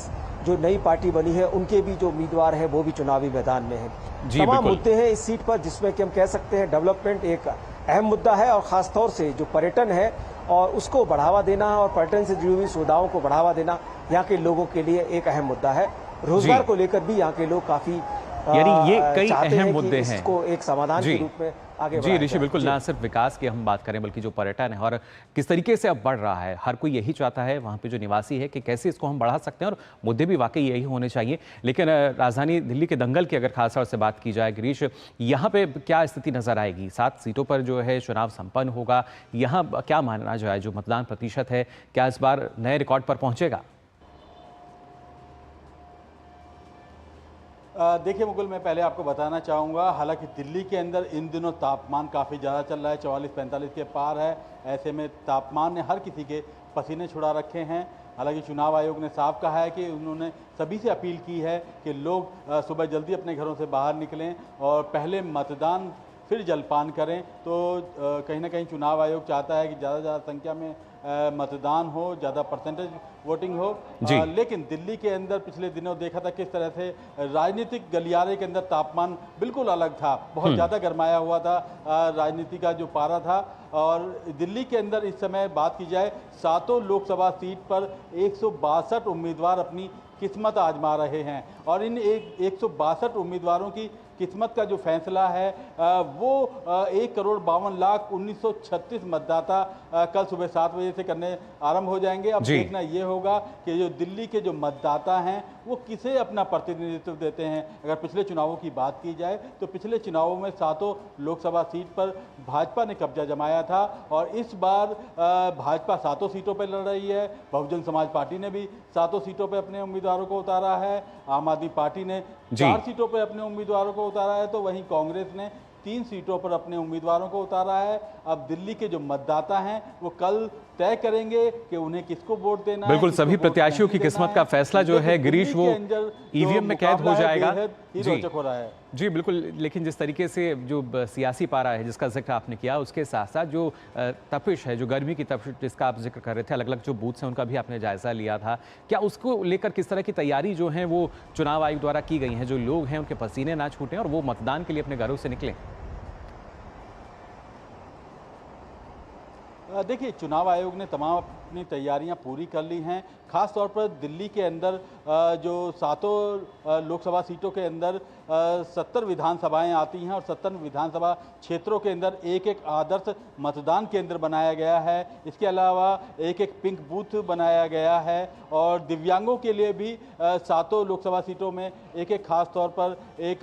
जो नई पार्टी बनी है उनके भी जो उम्मीदवार है वो भी चुनावी मैदान में है। तमाम मुद्दे हैं इस सीट पर जिसमें कि हम कह सकते हैं डेवलपमेंट एक अहम मुद्दा है और खासतौर से जो पर्यटन है और उसको बढ़ावा देना और पर्यटन से जुड़ी हुई सुविधाओं को बढ़ावा देना यहाँ के लोगों के लिए एक अहम मुद्दा है। रोजगार को लेकर भी यहाँ के लोग काफी यानी ये कई अहम मुद्दे हैं, इसको एक समाधान के रूप में आगे जी ऋषि, बिल्कुल ना सिर्फ विकास की हम बात करें बल्कि जो पर्यटन है और किस तरीके से अब बढ़ रहा है, हर कोई यही चाहता है वहाँ पे जो निवासी है कि कैसे इसको हम बढ़ा सकते हैं और मुद्दे भी वाकई यही होने चाहिए। लेकिन राजधानी दिल्ली के दंगल की अगर खासतौर से बात की जाए गिरीश, यहाँ पे क्या स्थिति नजर आएगी? 7 सीटों पर जो है चुनाव संपन्न होगा, यहाँ क्या माना जाए जो मतदान प्रतिशत है क्या इस बार नए रिकॉर्ड पर पहुंचेगा? देखिए मुकुल, मैं पहले आपको बताना चाहूँगा, हालांकि दिल्ली के अंदर इन दिनों तापमान काफ़ी ज़्यादा चल रहा है, 44-45 के पार है। ऐसे में तापमान ने हर किसी के पसीने छुड़ा रखे हैं। हालांकि चुनाव आयोग ने साफ कहा है कि उन्होंने सभी से अपील की है कि लोग सुबह जल्दी अपने घरों से बाहर निकलें और पहले मतदान फिर जलपान करें। तो कहीं ना कहीं चुनाव आयोग चाहता है कि ज़्यादा से ज़्यादा संख्या में मतदान हो, ज़्यादा परसेंटेज वोटिंग हो। लेकिन दिल्ली के अंदर पिछले दिनों देखा था किस तरह से राजनीतिक गलियारे के अंदर तापमान बिल्कुल अलग था, बहुत ज़्यादा गरमाया हुआ था राजनीति का जो पारा था। और दिल्ली के अंदर इस समय बात की जाए 7 लोकसभा सीट पर 162 उम्मीदवार अपनी किस्मत आजमा रहे हैं और इन 162 उम्मीदवारों की किस्मत का जो फैसला है वो 1,52,19,36 मतदाता कल सुबह 7 बजे से करने आरंभ हो जाएंगे। अब देखना ये होगा कि जो दिल्ली के जो मतदाता हैं वो किसे अपना प्रतिनिधित्व देते हैं। अगर पिछले चुनावों की बात की जाए तो पिछले चुनावों में 7 लोकसभा सीट पर भाजपा ने कब्जा जमाया था और इस बार भाजपा 7 सीटों पर लड़ रही है। बहुजन समाज पार्टी ने भी 7 सीटों पर अपने उम्मीदवारों को उतारा है। आम आदमी पार्टी ने 4 सीटों पर अपने उम्मीदवारों को उतारा है, तो वहीं कांग्रेस ने 3 सीटों पर अपने उम्मीदवारों को उतारा है। अब दिल्ली के जो मतदाता हैं वो कल तय करेंगे कि उन्हें किसको वोट देना है। बिल्कुल, सभी प्रत्याशियों की किस्मत का फैसला जो है गिरीश वो ईवीएम में कैद हो जाएगा। रोचक हो रहा है जी बिल्कुल, लेकिन जिस तरीके से जो सियासी पारा है जिसका जिक्र आपने किया, उसके साथ साथ जो तपिश है, जो गर्मी की तपिश जिसका आप जिक्र कर रहे थे, अलग अलग जो बूथ्स हैं उनका भी आपने जायजा लिया था, क्या उसको लेकर किस तरह की तैयारी जो है वो चुनाव आयोग द्वारा की गई है, जो लोग हैं उनके पसीने ना छूटें और वो मतदान के लिए अपने घरों से निकलें? देखिए, चुनाव आयोग ने तमाम अपनी तैयारियां पूरी कर ली हैं। खास तौर पर दिल्ली के अंदर जो सातों लोकसभा सीटों के अंदर 70 विधानसभाएं आती हैं और 70 विधानसभा क्षेत्रों के अंदर एक एक आदर्श मतदान केंद्र बनाया गया है। इसके अलावा एक एक पिंक बूथ बनाया गया है और दिव्यांगों के लिए भी सातों लोकसभा सीटों में एक एक खास तौर पर एक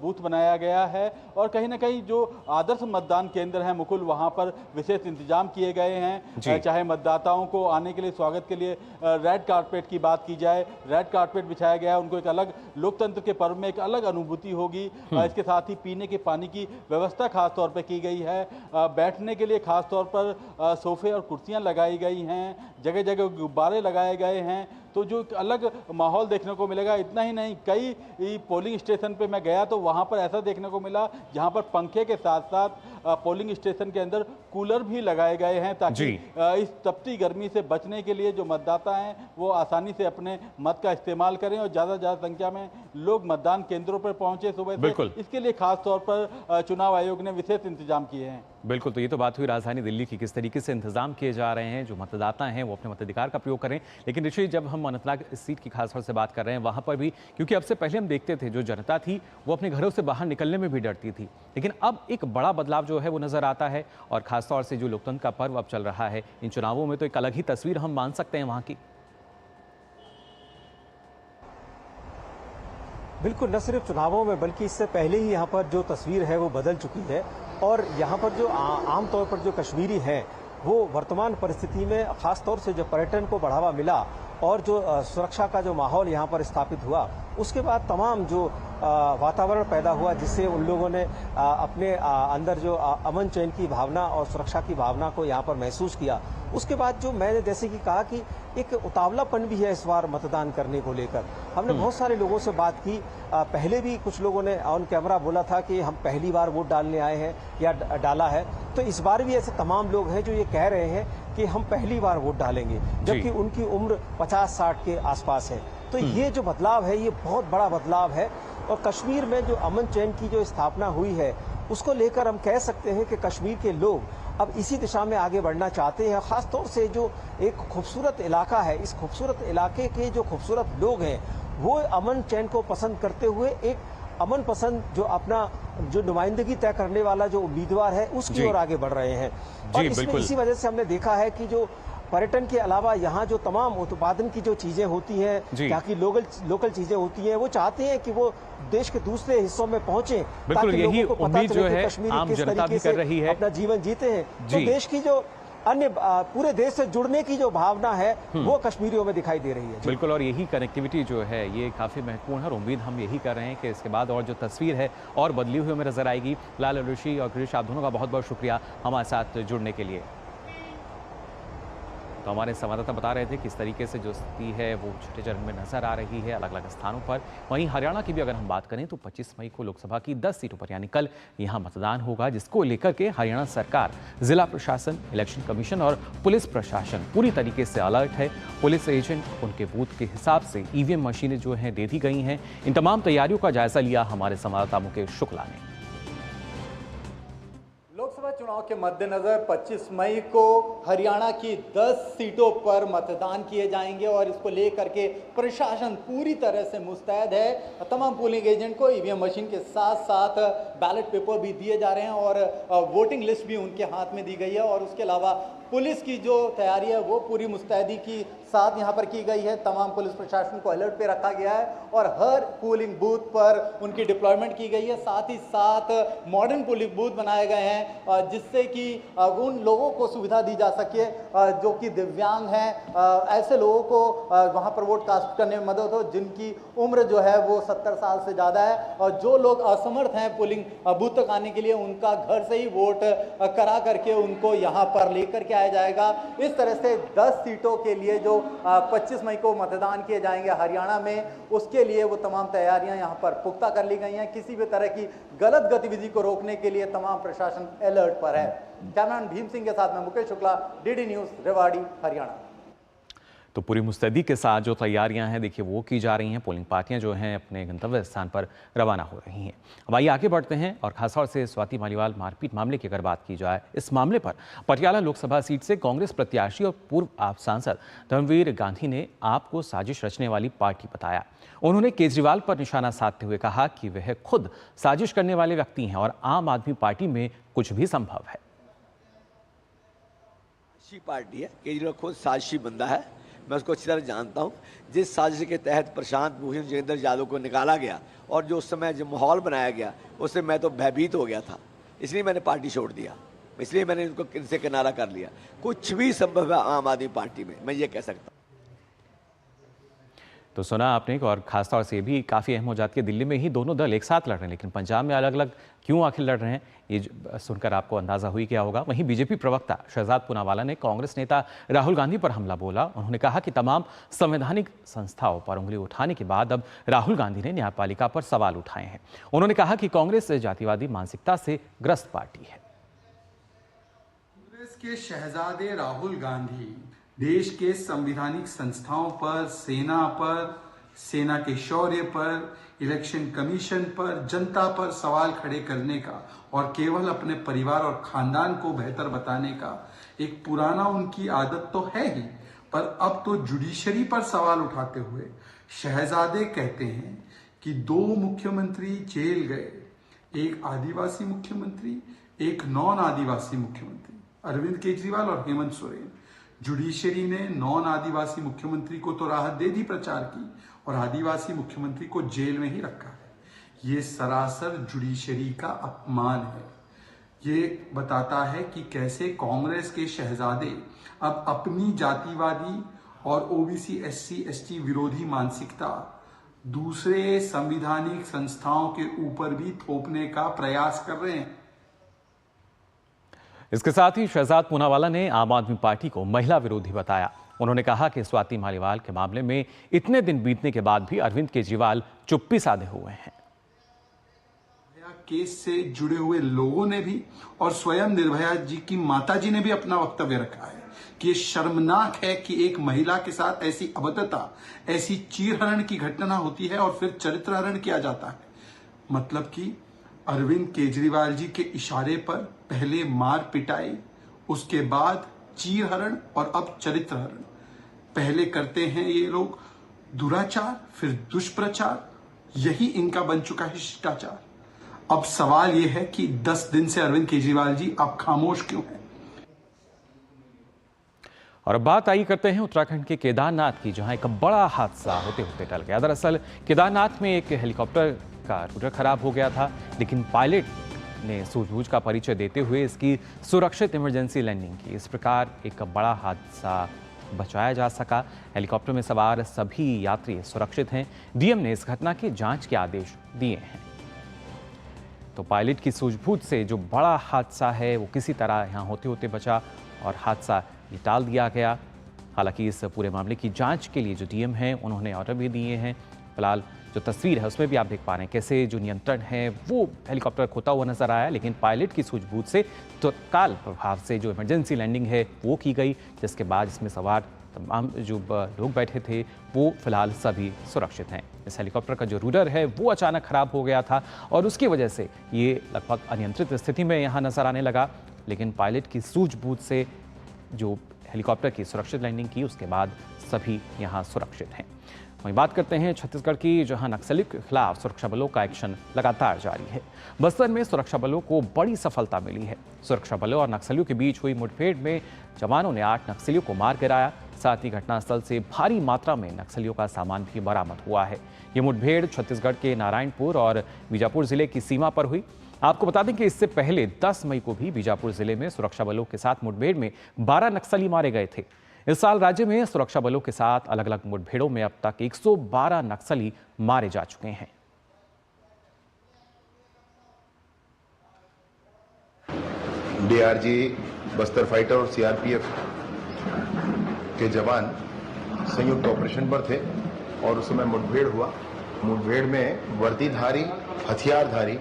बूथ बनाया गया है। और कहीं ना कहीं जो आदर्श मतदान केंद्र हैं मुकुल, वहां पर विशेष इंतजाम किए गए हैं। चाहे मतदाताओं को आने के लिए, स्वागत के लिए रेड कारपेट की बात की जाए, रेड कारपेट बिछाया गया है। उनको एक अलग लोकतंत्र के पर्व में एक अलग अनुभूति होगी। इसके साथ ही पीने के पानी की व्यवस्था खास तौर पर की गई है। बैठने के लिए खास तौर पर सोफे और कुर्सियां लगाई गई हैं। जगह जगह गुब्बारे लगाए गए हैं। तो जो एक अलग माहौल देखने को मिलेगा। इतना ही नहीं, कई पोलिंग स्टेशन पे मैं गया तो वहाँ पर ऐसा देखने को मिला जहाँ पर पंखे के साथ साथ पोलिंग स्टेशन के अंदर कूलर भी लगाए गए हैं, ताकि इस तपती गर्मी से बचने के लिए जो मतदाता हैं वो आसानी से अपने मत का इस्तेमाल करें और ज़्यादा से ज़्यादा संख्या में लोग मतदान केंद्रों पर पहुंचे सुबह से। इसके लिए खास तौर पर चुनाव आयोग ने विशेष इंतजाम किए हैं। बिल्कुल, तो ये तो बात हुई राजधानी दिल्ली की, किस तरीके से इंतजाम किए जा रहे हैं, जो मतदाता हैं वो अपने मताधिकार का प्रयोग करें। लेकिन ऋषि, जब हम अनंतनाग सीट की खासतौर से बात कर रहे हैं, वहाँ पर भी, क्योंकि अब से पहले हम देखते थे जो जनता थी वो अपने घरों से बाहर निकलने में भी डरती थी, लेकिन अब एक बड़ा बदलाव जो है वो नजर आता है। और खासतौर से जो लोकतंत्र का पर्व अब चल रहा है, इन चुनावों में तो एक अलग ही तस्वीर हम मान सकते हैं वहाँ की। बिल्कुल, न सिर्फ चुनावों में बल्कि इससे पहले ही यहाँ पर जो तस्वीर है वो बदल चुकी है। और यहाँ पर जो आमतौर पर जो कश्मीरी हैं वो वर्तमान परिस्थिति में खास तौर से जो पर्यटन को बढ़ावा मिला और जो सुरक्षा का जो माहौल यहाँ पर स्थापित हुआ, उसके बाद तमाम जो वातावरण पैदा हुआ जिससे उन लोगों ने अपने अंदर जो अमन चैन की भावना और सुरक्षा की भावना को यहाँ पर महसूस किया। उसके बाद जो मैंने जैसे कि कहा कि एक उतावलापन भी है इस बार मतदान करने को लेकर। हमने बहुत सारे लोगों से बात की। पहले भी कुछ लोगों ने ऑन कैमरा बोला था कि हम पहली बार वोट डालने आए हैं या डाला है, तो इस बार भी ऐसे तमाम लोग हैं जो ये कह रहे हैं कि हम पहली बार वोट डालेंगे, जबकि उनकी उम्र 50-60 के आसपास है। तो ये जो बदलाव है ये बहुत बड़ा बदलाव है। और कश्मीर में जो अमन चैन की जो स्थापना हुई है उसको लेकर हम कह सकते हैं कि कश्मीर के लोग अब इसी दिशा में आगे बढ़ना चाहते हैं। खास तौर से जो एक खूबसूरत इलाका है, इस खूबसूरत इलाके के जो खूबसूरत लोग हैं वो अमन चैन को पसंद करते हुए एक अमन पसंद जो अपना जो नुमाइंदगी तय करने वाला जो उम्मीदवार है उसकी ओर आगे बढ़ रहे हैं। और इसमें इसी वजह से हमने देखा है कि जो पर्यटन के अलावा यहाँ जो तमाम उत्पादन की जो चीजें होती हैं, यहाँ की लोकल चीजें होती हैं, वो चाहते हैं कि वो देश के दूसरे हिस्सों में पहुंचे। बिल्कुल, यही उम्मीद जो है आम जनता भी कर रही है, अपना जीवन जीते हैं। तो देश की जो अन्य पूरे देश से जुड़ने की जो भावना है वो कश्मीरियों में दिखाई दे रही है। बिल्कुल, और यही कनेक्टिविटी जो है ये काफ़ी महत्वपूर्ण है और उम्मीद हम यही कर रहे हैं कि इसके बाद और जो तस्वीर है और बदली हुई हमें नजर आएगी। लाल, ऋषि और गिरीश, आप दोनों का बहुत बहुत शुक्रिया हमारे साथ जुड़ने के लिए। तो हमारे संवाददाता बता रहे थे किस तरीके से जो स्थिति है वो छठे चरण में नजर आ रही है अलग अलग स्थानों पर। वहीं हरियाणा की भी अगर हम बात करें तो 25 मई को लोकसभा की 10 सीटों पर यानी कल यहां मतदान होगा, जिसको लेकर के हरियाणा सरकार, जिला प्रशासन, इलेक्शन कमीशन और पुलिस प्रशासन पूरी तरीके से अलर्ट है। पुलिस एजेंट उनके बूथ के हिसाब से ईवीएम मशीनें जो हैं दे दी गई हैं। इन तमाम तैयारियों का जायजा लिया हमारे संवाददाता मुकेश शुक्ला ने। लोकसभा चुनाव के मद्देनजर 25 मई को हरियाणा की 10 सीटों पर मतदान किए जाएंगे और इसको लेकर के प्रशासन पूरी तरह से मुस्तैद है। तमाम पोलिंग एजेंट को ईवीएम मशीन के साथ साथ बैलेट पेपर भी दिए जा रहे हैं और वोटिंग लिस्ट भी उनके हाथ में दी गई है। और उसके अलावा पुलिस की जो तैयारी है वो पूरी मुस्तैदी की साथ यहाँ पर की गई है। तमाम पुलिस प्रशासन को अलर्ट पे रखा गया है और हर पोलिंग बूथ पर उनकी डिप्लॉयमेंट की गई है। साथ ही साथ मॉडर्न पोलिंग बूथ बनाए गए हैं जिससे कि उन लोगों को सुविधा दी जा सके जो कि दिव्यांग हैं, ऐसे लोगों को वहाँ पर वोट कास्ट करने में मदद हो जिनकी उम्र जो है वो 70 साल से ज़्यादा है। और जो लोग असमर्थ हैं पोलिंग बूथ तक आने के लिए, उनका घर से ही वोट करा करके उनको यहाँ पर लेकर के आया जाएगा। इस तरह से 10 सीटों के लिए जो 25 मई को मतदान किए जाएंगे हरियाणा में, उसके लिए वो तमाम तैयारियां यहाँ पर पुख्ता कर ली गई हैं। किसी भी तरह की गलत गतिविधि को रोकने के लिए तमाम प्रशासन अलर्ट पर है। कैमरामैन भीम सिंह के साथ में मुकेश शुक्ला, डीडी न्यूज, रेवाड़ी, हरियाणा। तो पूरी मुस्तैदी के साथ जो तैयारियां हैं देखिए वो की जा रही हैं। पोलिंग पार्टियां जो हैं अपने गंतव्य स्थान पर रवाना हो रही हैं। अब आइए आगे बढ़ते हैं और खासतौर से स्वाति मालीवाल मारपीट मामले की अगर बात की जाए, इस मामले पर पटियाला लोकसभा सीट से कांग्रेस प्रत्याशी और पूर्व आप सांसद धर्मवीर गांधी ने आप को साजिश रचने वाली पार्टी बताया। उन्होंने केजरीवाल पर निशाना साधते हुए कहा कि वह खुद साजिश करने वाले व्यक्ति हैं और आम आदमी पार्टी में कुछ भी संभव है। पार्टी है, केजरीवाल खुद साजिशी बंदा है, मैं उसको अच्छी तरह जानता हूं। जिस साजिश के तहत प्रशांत भूषण जोगिंदर यादव को निकाला गया और जो उस समय जो माहौल बनाया गया उससे मैं तो भयभीत हो गया था, इसलिए मैंने पार्टी छोड़ दिया, इसलिए मैंने इनको इनसे किनारा कर लिया। कुछ भी संभव है आम आदमी पार्टी में, मैं ये कह सकता हूं। तो सुना आपने, और खासतौर से ये भी काफ़ी अहम हो जाती है, दिल्ली में ही दोनों दल एक साथ लड़ रहे हैं, लेकिन पंजाब में अलग अलग क्यों आखिर लड़ रहे हैं, ये सुनकर आपको अंदाजा हुई क्या होगा। वहीं बीजेपी प्रवक्ता शहजाद पूनावाला ने कांग्रेस नेता राहुल गांधी पर हमला बोला। उन्होंने कहा कि तमाम संवैधानिक संस्थाओं पर उंगली उठाने के बाद अब राहुल गांधी ने न्यायपालिका पर सवाल उठाए हैं। उन्होंने कहा कि कांग्रेस जातिवादी मानसिकता से ग्रस्त पार्टी है। कांग्रेस के शहजादे राहुल गांधी देश के संवैधानिक संस्थाओं पर, सेना के शौर्य पर, इलेक्शन कमीशन पर, जनता पर सवाल खड़े करने का और केवल अपने परिवार और खानदान को बेहतर बताने का एक पुराना उनकी आदत तो है ही, पर अब तो जुडिशरी पर सवाल उठाते हुए शहजादे कहते हैं कि 2 मुख्यमंत्री जेल गए, एक आदिवासी मुख्यमंत्री, एक नॉन आदिवासी मुख्यमंत्री, अरविंद केजरीवाल और हेमंत सोरेन। जुडिशरी ने नॉन आदिवासी मुख्यमंत्री को तो राहत दे दी प्रचार की और आदिवासी मुख्यमंत्री को जेल में ही रखा है। ये सरासर जुडिशरी का अपमान है। ये बताता है कि कैसे कांग्रेस के शहजादे अब अपनी जातिवादी और ओबीसी एससी एसटी विरोधी मानसिकता दूसरे संवैधानिक संस्थाओं के ऊपर भी थोपने का प्रयास कर रहे हैं। इसके साथ ही शहजाद पूनावाला ने आम आदमी पार्टी को महिला विरोधी बताया। उन्होंने कहा कि स्वाति मालीवाल के मामले में इतने दिन बीतने के बाद भी अरविंद केजरीवाल चुप्पी साधे हुए हैं। केस से जुड़े हुए लोगों ने भी और स्वयं निर्भया जी की माता जी ने भी अपना वक्तव्य रखा है कि ये शर्मनाक है कि एक महिला के साथ ऐसी अभद्रता, ऐसी चीरहरण की घटना होती है और फिर चरित्रहरण किया जाता है। मतलब कि अरविंद केजरीवाल जी के इशारे पर पहले मार पिटाई, उसके बाद चीरहरण और अब चरित्रहरण। पहले करते हैं ये लोग दुराचार, फिर दुष्प्रचार, यही इनका बन चुका है शिष्टाचार। अब सवाल ये है कि 10 दिन से अरविंद केजरीवाल जी आप खामोश क्यों हैं? और अब बात आई करते हैं उत्तराखंड के केदारनाथ की, जहां एक बड़ा हादसा होते होते टल गया। दरअसल केदारनाथ में एक हेलीकॉप्टर का रूटर खराब हो गया था, लेकिन पायलट ने सूझबूझ का परिचय देते हुए इसकी सुरक्षित इमरजेंसी लैंडिंग की। इस प्रकार एक बड़ा हादसा बचाया जा सका। हेलीकॉप्टर में सवार सभी यात्री सुरक्षित हैं। डीएम ने इस घटना की जांच के आदेश दिए हैं। तो पायलट की सूझबूझ से जो बड़ा हादसा है वो किसी तरह यहाँ होते होते बचा और हादसा टाल दिया गया। हालांकि इस पूरे मामले की जांच के लिए जो डीएम हैं उन्होंने ऑर्डर भी दिए हैं। फिलहाल जो तस्वीर है उसमें भी आप देख पा रहे हैं कैसे जो नियंत्रण है वो हेलीकॉप्टर खोता हुआ नजर आया, लेकिन पायलट की सूझबूझ से तत्काल प्रभाव से जो इमरजेंसी लैंडिंग है वो की गई, जिसके बाद इसमें सवार तमाम जो लोग बैठे थे वो फिलहाल सभी सुरक्षित हैं। इस हेलीकॉप्टर का जो रूडर है वो अचानक खराब हो गया था और उसकी वजह से ये लगभग अनियंत्रित स्थिति में यहाँ नजर आने लगा, लेकिन पायलट की सूझबूझ से जो हेलीकॉप्टर की सुरक्षित लैंडिंग की उसके बाद सभी यहाँ सुरक्षित हैं। वहीं बात करते हैं छत्तीसगढ़ की, जहां नक्सलियों के खिलाफ सुरक्षा बलों का एक्शन लगातार जारी है। बस्तर में सुरक्षा बलों को बड़ी सफलता मिली है। सुरक्षा बलों और नक्सलियों के बीच हुई मुठभेड़ में जवानों ने 8 नक्सलियों को मार गिराया। साथ ही घटनास्थल से भारी मात्रा में नक्सलियों का सामान भी बरामद हुआ है। ये मुठभेड़ छत्तीसगढ़ के नारायणपुर और बीजापुर जिले की सीमा पर हुई। आपको बता दें कि इससे पहले 10 मई को भी बीजापुर जिले में सुरक्षा बलों के साथ मुठभेड़ में 12 नक्सली मारे गए थे। इस साल राज्य में सुरक्षा बलों के साथ अलग अलग मुठभेड़ों में अब तक 112 नक्सली मारे जा चुके हैं। डीआरजी, बस्तर फाइटर और सीआरपीएफ के जवान संयुक्त ऑपरेशन पर थे और उस समय मुठभेड़ हुआ। मुठभेड़ में वर्दीधारी, हथियारधारी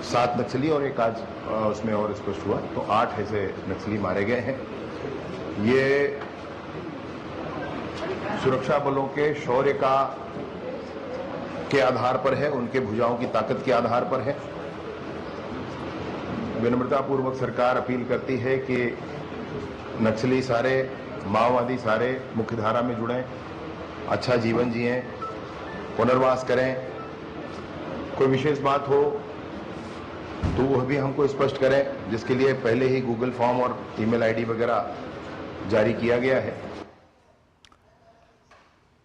7 नक्सली और एक आज उसमें और स्पष्ट हुआ तो 8 ऐसे नक्सली मारे गए हैं। ये सुरक्षा बलों के शौर्य के आधार पर है, उनके भुजाओं की ताकत के आधार पर है। विनम्रतापूर्वक सरकार अपील करती है कि नक्सली सारे, माओवादी सारे मुख्यधारा में जुड़ें, अच्छा जीवन जिएं, पुनर्वास करें। कोई विशेष बात हो तो वह भी हमको स्पष्ट करें, जिसके लिए पहले ही गूगल फॉर्म और ईमेल आईडी वगैरह जारी किया गया है।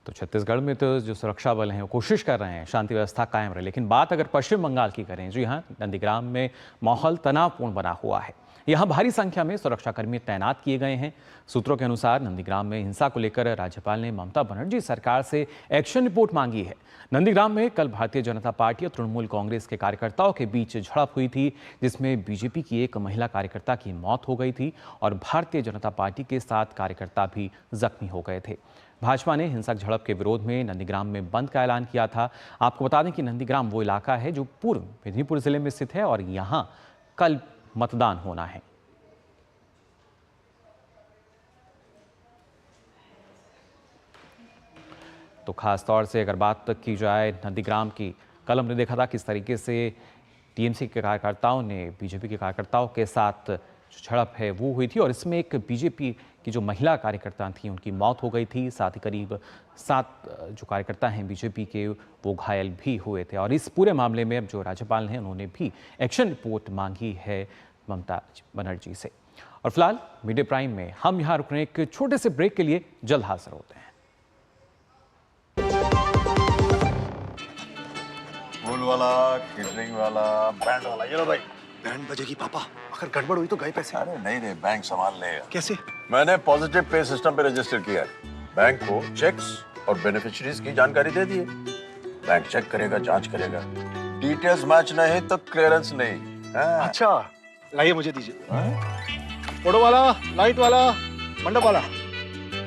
तो छत्तीसगढ़ में तो जो सुरक्षा बल हैं वो कोशिश कर रहे हैं शांति व्यवस्था कायम रहे, लेकिन बात अगर पश्चिम बंगाल की करें, जी हाँ, नंदीग्राम में माहौल तनावपूर्ण बना हुआ है। यहाँ भारी संख्या में सुरक्षाकर्मी तैनात किए गए हैं। सूत्रों के अनुसार नंदीग्राम में हिंसा को लेकर राज्यपाल ने ममता बनर्जी सरकार से एक्शन रिपोर्ट मांगी है। नंदीग्राम में कल भारतीय जनता पार्टी और तृणमूल कांग्रेस के कार्यकर्ताओं के बीच झड़प हुई थी, जिसमें बीजेपी की एक महिला कार्यकर्ता की मौत हो गई थी और भारतीय जनता पार्टी के 7 कार्यकर्ता भी जख्मी हो गए थे। भाजपा ने हिंसक झड़प के विरोध में नंदीग्राम में बंद का ऐलान किया था। आपको बता दें कि नंदीग्राम वो इलाका है जो पूर्व मेदिनीपुर जिले में स्थित है और यहाँ कल मतदान होना है। तो खास तौर से अगर बात की जाए नंदीग्राम की, कल हमने देखा था किस तरीके से टीएमसी के कार्यकर्ताओं ने बीजेपी के कार्यकर्ताओं के साथ झड़प है वो हुई थी और इसमें एक बीजेपी की जो महिला कार्यकर्ता थी उनकी मौत हो गई थी। साथ ही करीब 7 जो कार्यकर्ता हैं बीजेपी के वो घायल भी हुए थे। और इस पूरे मामले में अब जो राज्यपाल हैं उन्होंने भी एक्शन रिपोर्ट मांगी है ममता बनर्जी से। और फिलहाल मीडिया प्राइम में हम यहाँ रुक रहे हैं एक छोटे से ब्रेक के लिए, जल्द हाजिर होते हैं। फूल वाला, केटरिंग वाला, बैंड वाला, ये लो भाई। बैंड बजेगी पापा, अगर गड़बड़ हुई तो गए पैसे। अरे नहीं रे, बैंक संभाल लेगा। कैसे? मैंने पॉजिटिव पे सिस्टम पे रजिस्टर किया है। बैंक को चेक्स और बेनिफिशियरीज की जानकारी दे दी है। बैंक चेक करेगा, जांच करेगा, डिटेल्स मैच नहीं तो क्लियरेंस नहीं। अच्छा, लाइए मुझे दीजिए। फोटो वाला, लाइट वाला, मंडप वाला।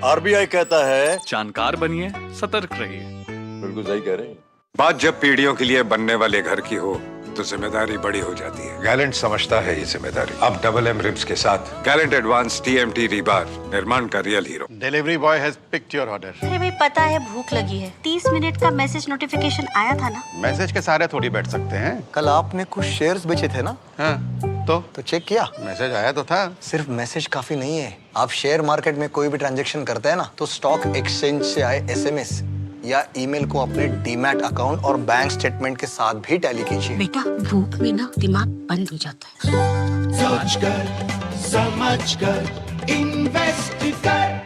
आरबीआई कहता है जानकार बनिए, सतर्क रहिए। बिल्कुल सही कह रहे हैं। बात जब पीढ़ियों के लिए बनने वाले घर की हो तो जिम्मेदारी बड़ी हो जाती है। गैलेंट समझता है ये जिम्मेदारी। अब डबल एम रिब्स के साथ गैलेंट एडवांस टीएमटी रीबार, निर्माण का real hero. Delivery boy has picked your order. अरे भाई पता है भूख लगी है। 30 मिनट का मैसेज नोटिफिकेशन आया था ना। मैसेज के सारे थोड़ी बैठ सकते हैं। कल आपने कुछ शेयर्स बेचे थे ना? हाँ, तो चेक किया? मैसेज आया तो था। सिर्फ मैसेज काफी नहीं है। आप शेयर मार्केट में कोई भी ट्रांजैक्शन करते हैं ना, तो स्टॉक एक्सचेंज से आए एसएमएस या ईमेल को अपने डीमैट अकाउंट और बैंक स्टेटमेंट के साथ भी टैली कीजिए। बेटा भूख में ना दिमाग बंद हो जाता है। सोच कर, समझ कर, इन्वेस्ट कर।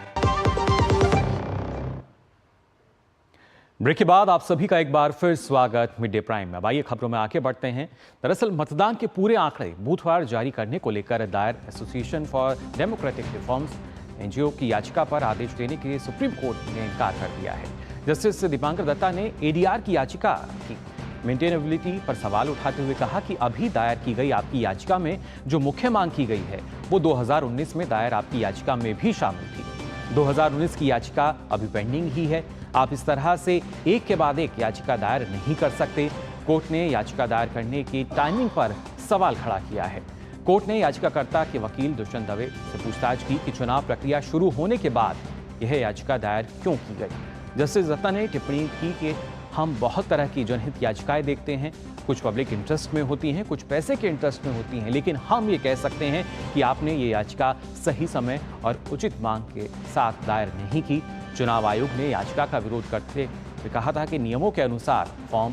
ब्रेक के बाद आप सभी का एक बार फिर स्वागत मिड डे प्राइम में। अब आइए खबरों में आगे बढ़ते हैं। दरअसल मतदान के पूरे आंकड़े बुधवार जारी करने को लेकर दायर association for democratic reforms NGO की याचिका पर आदेश देने के सुप्रीम कोर्ट ने इनकार कर दिया है। जस्टिस दीपांकर दत्ता ने एडीआर की याचिका की मेंटेनेबिलिटी पर सवाल उठाते हुए कहा कि अभी दायर की गई आपकी याचिका में जो मुख्य मांग की गई है वो 2019 में दायर आपकी याचिका में भी शामिल थी। 2019 की याचिका अभी पेंडिंग ही है। आप इस तरह से एक के बाद एक याचिका दायर नहीं कर सकते। कोर्ट ने याचिका दायर करने की टाइमिंग पर सवाल खड़ा किया है। कोर्ट ने याचिकाकर्ता के वकील दुष्यंत दवे से पूछताछ की कि चुनाव प्रक्रिया शुरू होने के बाद यह याचिका दायर क्यों की गई। जस्टिस दत्ता ने टिप्पणी की कि हम बहुत तरह की जनहित याचिकाएं देखते हैं, कुछ पब्लिक इंटरेस्ट में होती हैं, कुछ पैसे के इंटरेस्ट में होती हैं, लेकिन हम ये कह सकते हैं कि आपने ये याचिका सही समय और उचित मांग के साथ दायर नहीं की। चुनाव आयोग ने याचिका का विरोध करते हुए कहा था कि नियमों के अनुसार फॉर्म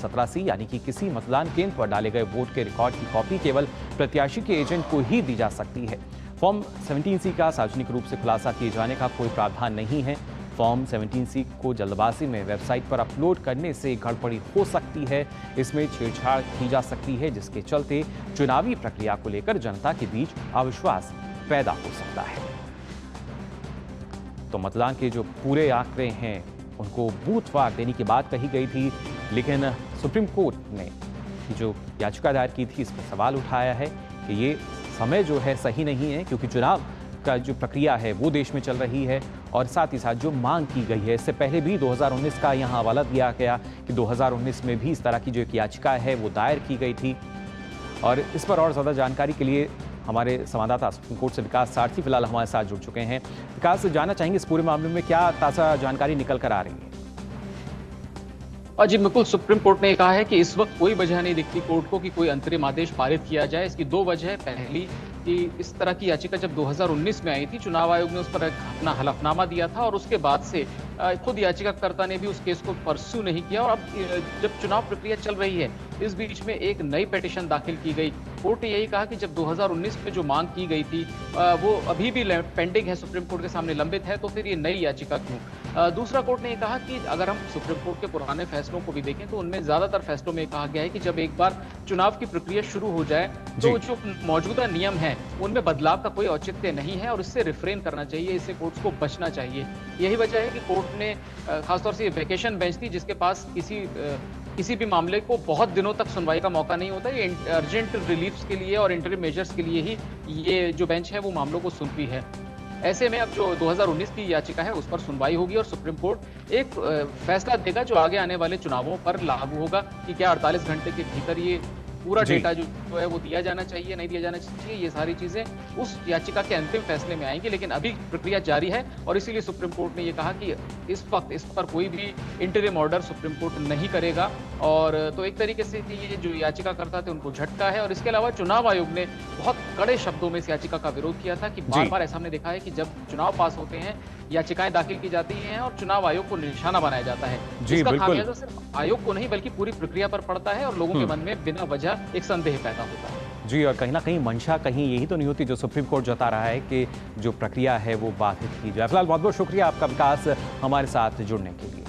17C यानी कि किसी मतदान केंद्र पर डाले गए वोट के रिकॉर्ड की कॉपी केवल प्रत्याशी के एजेंट को ही दी जा सकती है। फॉर्म 17C का सार्वजनिक रूप से खुलासा किए जाने का कोई प्रावधान नहीं है। फॉर्म 17C को जल्दबाजी में वेबसाइट पर अपलोड करने से गड़बड़ी हो सकती है, इसमें छेड़छाड़ की जा सकती है, जिसके चलते चुनावी प्रक्रिया को लेकर जनता के बीच अविश्वास पैदा हो सकता है। तो मतदान के जो पूरे आंकड़े हैं उनको बूथवार देने की बात कही गई थी, लेकिन सुप्रीम कोर्ट ने जो याचिका दायर की थी इस पर सवाल उठाया है कि ये समय जो है सही नहीं है, क्योंकि चुनाव का जो प्रक्रिया है वो देश में चल रही है और साथ ही साथ जो मांग की गई है, इससे पहले भी 2019 का यहाँ हवाला दिया गया कि 2019 में भी इस तरह की जो एक याचिका है वो दायर की गई थी। और इस पर और ज़्यादा जानकारी के लिए हमारे संवाददाता सुप्रीम कोर्ट से विकास सारथी फिलहाल हमारे साथ जुड़ चुके हैं। विकास, जानना चाहेंगे इस पूरे मामले में क्या ताज़ा जानकारी निकल कर आ रही है? जी बिल्कुल, सुप्रीम कोर्ट ने कहा है कि इस वक्त कोई वजह नहीं दिखती कोर्ट को कि कोई अंतरिम आदेश पारित किया जाए। इसकी दो वजह है। पहली कि इस तरह की याचिका जब 2019 में आई थी, चुनाव आयोग ने उस पर अपना हलफनामा दिया था और उसके बाद से खुद याचिकाकर्ता ने भी उस केस को परस्यू नहीं किया। और अब जब चुनाव प्रक्रिया चल रही है, इस बीच में एक नई पिटीशन दाखिल की गई। कोर्ट ने यही कहा कि जब 2019 में जो मांग की गई थी वो अभी भी पेंडिंग है, सुप्रीम कोर्ट के सामने लंबित है, तो फिर ये नई याचिका क्यों? दूसरा, कोर्ट ने कहा कि अगर हम सुप्रीम कोर्ट के पुराने फैसलों को भी देखें तो उनमें ज्यादातर फैसलों में कहा गया है कि जब एक बार चुनाव की प्रक्रिया शुरू हो जाए तो जो मौजूदा नियम है उनमें बदलाव का कोई औचित्य नहीं है और इससे रिफ्रेन करना चाहिए, इससे कोर्ट्स को बचना चाहिए। यही वजह है कि कोर्ट ने खासतौर से वैकेशन बेंच थी, जिसके पास किसी भी मामले को बहुत दिनों तक सुनवाई का मौका नहीं होता। ये अर्जेंट रिलीफ्स के लिए और इंटरिम मेजर्स के लिए ही ये जो बेंच है वो मामलों को सुनती है। ऐसे में अब जो 2019 की याचिका है उस पर सुनवाई होगी और सुप्रीम कोर्ट एक फैसला देगा जो आगे आने वाले चुनावों पर लागू होगा कि क्या 48 घंटे के भीतर ये पूरा डेटा जो है वो दिया जाना चाहिए, नहीं दिया जाना चाहिए। ये सारी चीजें उस याचिका के अंतिम फैसले में आएंगी, लेकिन अभी प्रक्रिया जारी है और इसीलिए सुप्रीम कोर्ट ने ये कहा कि इस वक्त इस पर कोई भी इंटरिम ऑर्डर सुप्रीम कोर्ट नहीं करेगा। और तो एक तरीके से ये जो याचिकाकर्ता थे उनको झटका है। और इसके अलावा चुनाव आयोग ने बहुत कड़े शब्दों में इस याचिका का विरोध किया था कि बार बार ऐसा हमने देखा है कि जब चुनाव पास होते हैं याचिकाएं दाखिल की जाती हैं और चुनाव आयोग को निशाना बनाया जाता है। इसका खामियाजा सिर्फ आयोग को नहीं बल्कि पूरी प्रक्रिया पर पड़ता है और लोगों के मन में बिना वजह एक संदेह पैदा होता है। जी, और कहीं ना कहीं मंशा कहीं यही तो नहीं होती जो सुप्रीम कोर्ट जता रहा है कि जो प्रक्रिया है वो बाधित की जाए। फिलहाल बहुत बहुत शुक्रिया आपका विकास हमारे साथ जुड़ने के लिए।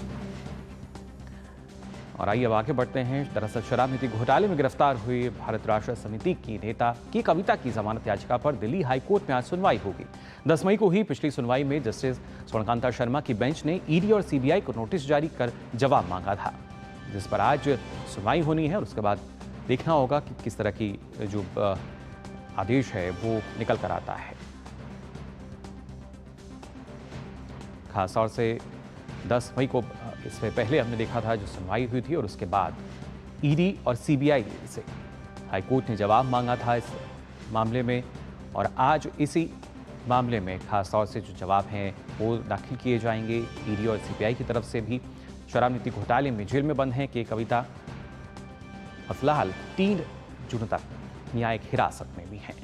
और आइए अब आगे बढ़ते हैं। दरअसल शराब नीति घोटाले में गिरफ्तार हुई भारत राष्ट्र समिति की नेता की कविता की जमानत याचिका पर दिल्ली हाईकोर्ट में आज सुनवाई होगी। 10 मई को ही पिछली सुनवाई में जस्टिस स्वर्णकांता शर्मा की बेंच ने ईडी और सीबीआई को नोटिस जारी कर जवाब मांगा था, जिस पर आज सुनवाई होनी है और उसके बाद देखना होगा कि किस तरह की जो आदेश है वो निकल कर आता है। खासतौर से 10 मई को इससे पहले हमने देखा था जो सुनवाई हुई थी और उसके बाद ईडी और सीबीआई से हाईकोर्ट ने जवाब मांगा था इस मामले में। और आज इसी मामले में खासतौर से जो जवाब हैं वो दाखिल किए जाएंगे ईडी और सीबीआई की तरफ से भी। शराब नीति घोटाले में जेल में बंद हैं के कविता और फिलहाल 3 जून तक न्यायिक हिरासत में भी हैं।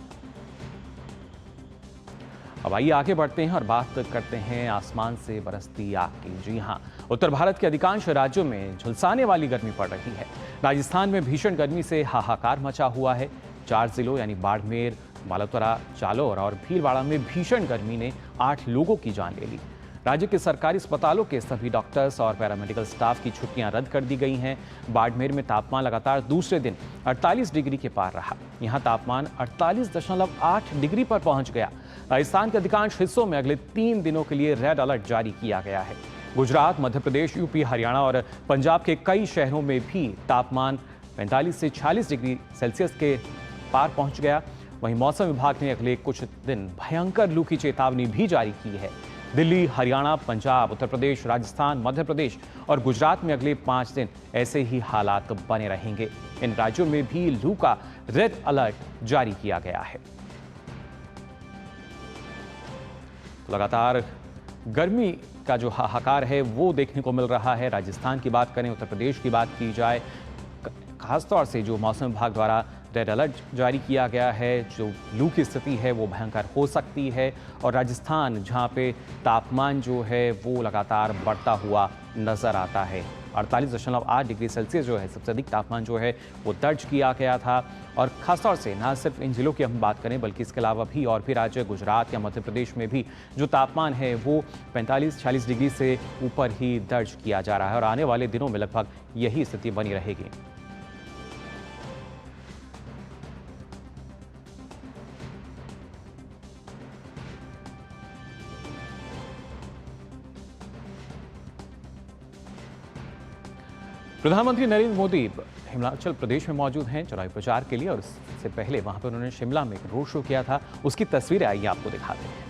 अब आइए आगे बढ़ते हैं और बात करते हैं आसमान से बरसती आग की। जी हां, उत्तर भारत के अधिकांश राज्यों में झुलसाने वाली गर्मी पड़ रही है। राजस्थान में भीषण गर्मी से हाहाकार मचा हुआ है। 4 जिलों यानी बाड़मेर, बालोतरा, जालौर और भीलवाड़ा में भीषण गर्मी ने 8 लोगों की जान ले ली। राज्य के सरकारी अस्पतालों के सभी डॉक्टर्स और पैरामेडिकल स्टाफ की छुट्टियां रद्द कर दी गई हैं। बाड़मेर में तापमान लगातार दूसरे दिन 48 डिग्री के पार रहा। यहां तापमान 48.8 डिग्री पर पहुंच गया। राजस्थान के अधिकांश हिस्सों में अगले 3 दिनों के लिए रेड अलर्ट जारी किया गया है। गुजरात, मध्य प्रदेश, यूपी, हरियाणा और पंजाब के कई शहरों में भी तापमान 45 से 46 डिग्री सेल्सियस के पार पहुंच गया। वहीं मौसम विभाग ने अगले कुछ दिन भयंकर लू की चेतावनी भी जारी की है। दिल्ली, हरियाणा, पंजाब, उत्तर प्रदेश, राजस्थान, मध्य प्रदेश और गुजरात में अगले 5 दिन ऐसे ही हालात बने रहेंगे। इन राज्यों में भी लू का रेड अलर्ट जारी किया गया है। लगातार गर्मी का जो हाहाकार है वो देखने को मिल रहा है। राजस्थान की बात करें, उत्तर प्रदेश की बात की जाए, खासतौर से जो मौसम विभाग द्वारा रेड अलर्ट जारी किया गया है, जो लू की स्थिति है वो भयंकर हो सकती है। और राजस्थान जहां पे तापमान जो है वो लगातार बढ़ता हुआ नजर आता है। 48.8 डिग्री सेल्सियस जो है सबसे अधिक तापमान जो है वो दर्ज किया गया था। और खासतौर से ना सिर्फ इन जिलों की हम बात करें बल्कि इसके अलावा भी और भी राज्य गुजरात या मध्य प्रदेश में भी जो तापमान है वो 45-46 डिग्री से ऊपर ही दर्ज किया जा रहा है और आने वाले दिनों में लगभग यही स्थिति बनी रहेगी। प्रधानमंत्री नरेंद्र मोदी हिमाचल प्रदेश में मौजूद हैं चुनावी प्रचार के लिए और इससे पहले वहां पर उन्होंने शिमला में एक रोड शो किया था। उसकी तस्वीरें आइए आपको दिखाते हैं।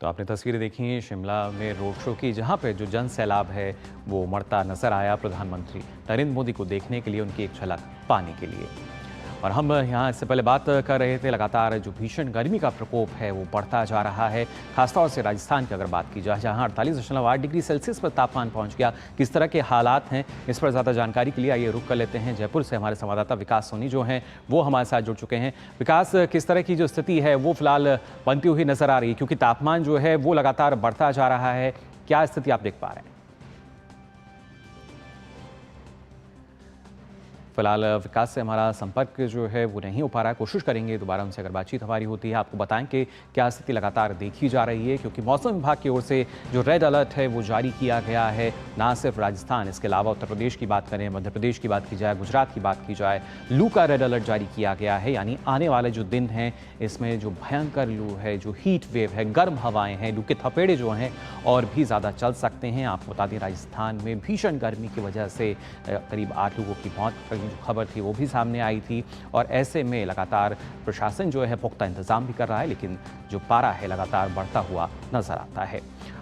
तो आपने तस्वीरें देखी शिमला में रोड शो की, जहां पे जो जन सैलाब है वो उमड़ता नजर आया। प्रधानमंत्री नरेंद्र मोदी को देखने के लिए, उनकी एक झलक पाने के लिए। और हम यहाँ इससे पहले बात कर रहे थे, लगातार जो भीषण गर्मी का प्रकोप है वो बढ़ता जा रहा है। खासतौर से राजस्थान की अगर बात की जाए, जहाँ 48.8 डिग्री सेल्सियस पर तापमान पहुँच गया, किस तरह के हालात हैं, इस पर ज़्यादा जानकारी के लिए आइए रुक कर लेते हैं। जयपुर से हमारे संवाददाता विकास सोनी जो हैं वो हमारे साथ जुड़ चुके हैं। विकास, किस तरह की जो स्थिति है वो फिलहाल बनती हुई नजर आ रही है, क्योंकि तापमान जो है वो लगातार बढ़ता जा रहा है, क्या स्थिति आप देख पा रहे हैं? फिलहाल विकास से हमारा संपर्क जो है वो नहीं हो पा रहा है, कोशिश करेंगे दोबारा उनसे अगर बातचीत हमारी होती है। आपको बताएं कि क्या स्थिति लगातार देखी जा रही है, क्योंकि मौसम विभाग की ओर से जो रेड अलर्ट है वो जारी किया गया है। ना सिर्फ राजस्थान, इसके अलावा उत्तर प्रदेश की बात करें, मध्य प्रदेश की बात की जाए, गुजरात की बात की जाए, लू का रेड अलर्ट जारी किया गया है। यानी आने वाले जो दिन हैं इसमें जो भयंकर लू है, जो हीट वेव है, गर्म हवाएं हैं, लू के थपेड़े जो हैं और भी ज़्यादा चल सकते हैं। आपको बता दें राजस्थान में भीषण गर्मी की वजह से करीब 8 लोगों की मौत जो खबर थी वो भी सामने आई थी। और ऐसे में लगातार प्रशासन जो है पुख्ता इंतजाम भी कर रहा है, लेकिन जो पारा है लगातार बढ़ता हुआ नजर आता है।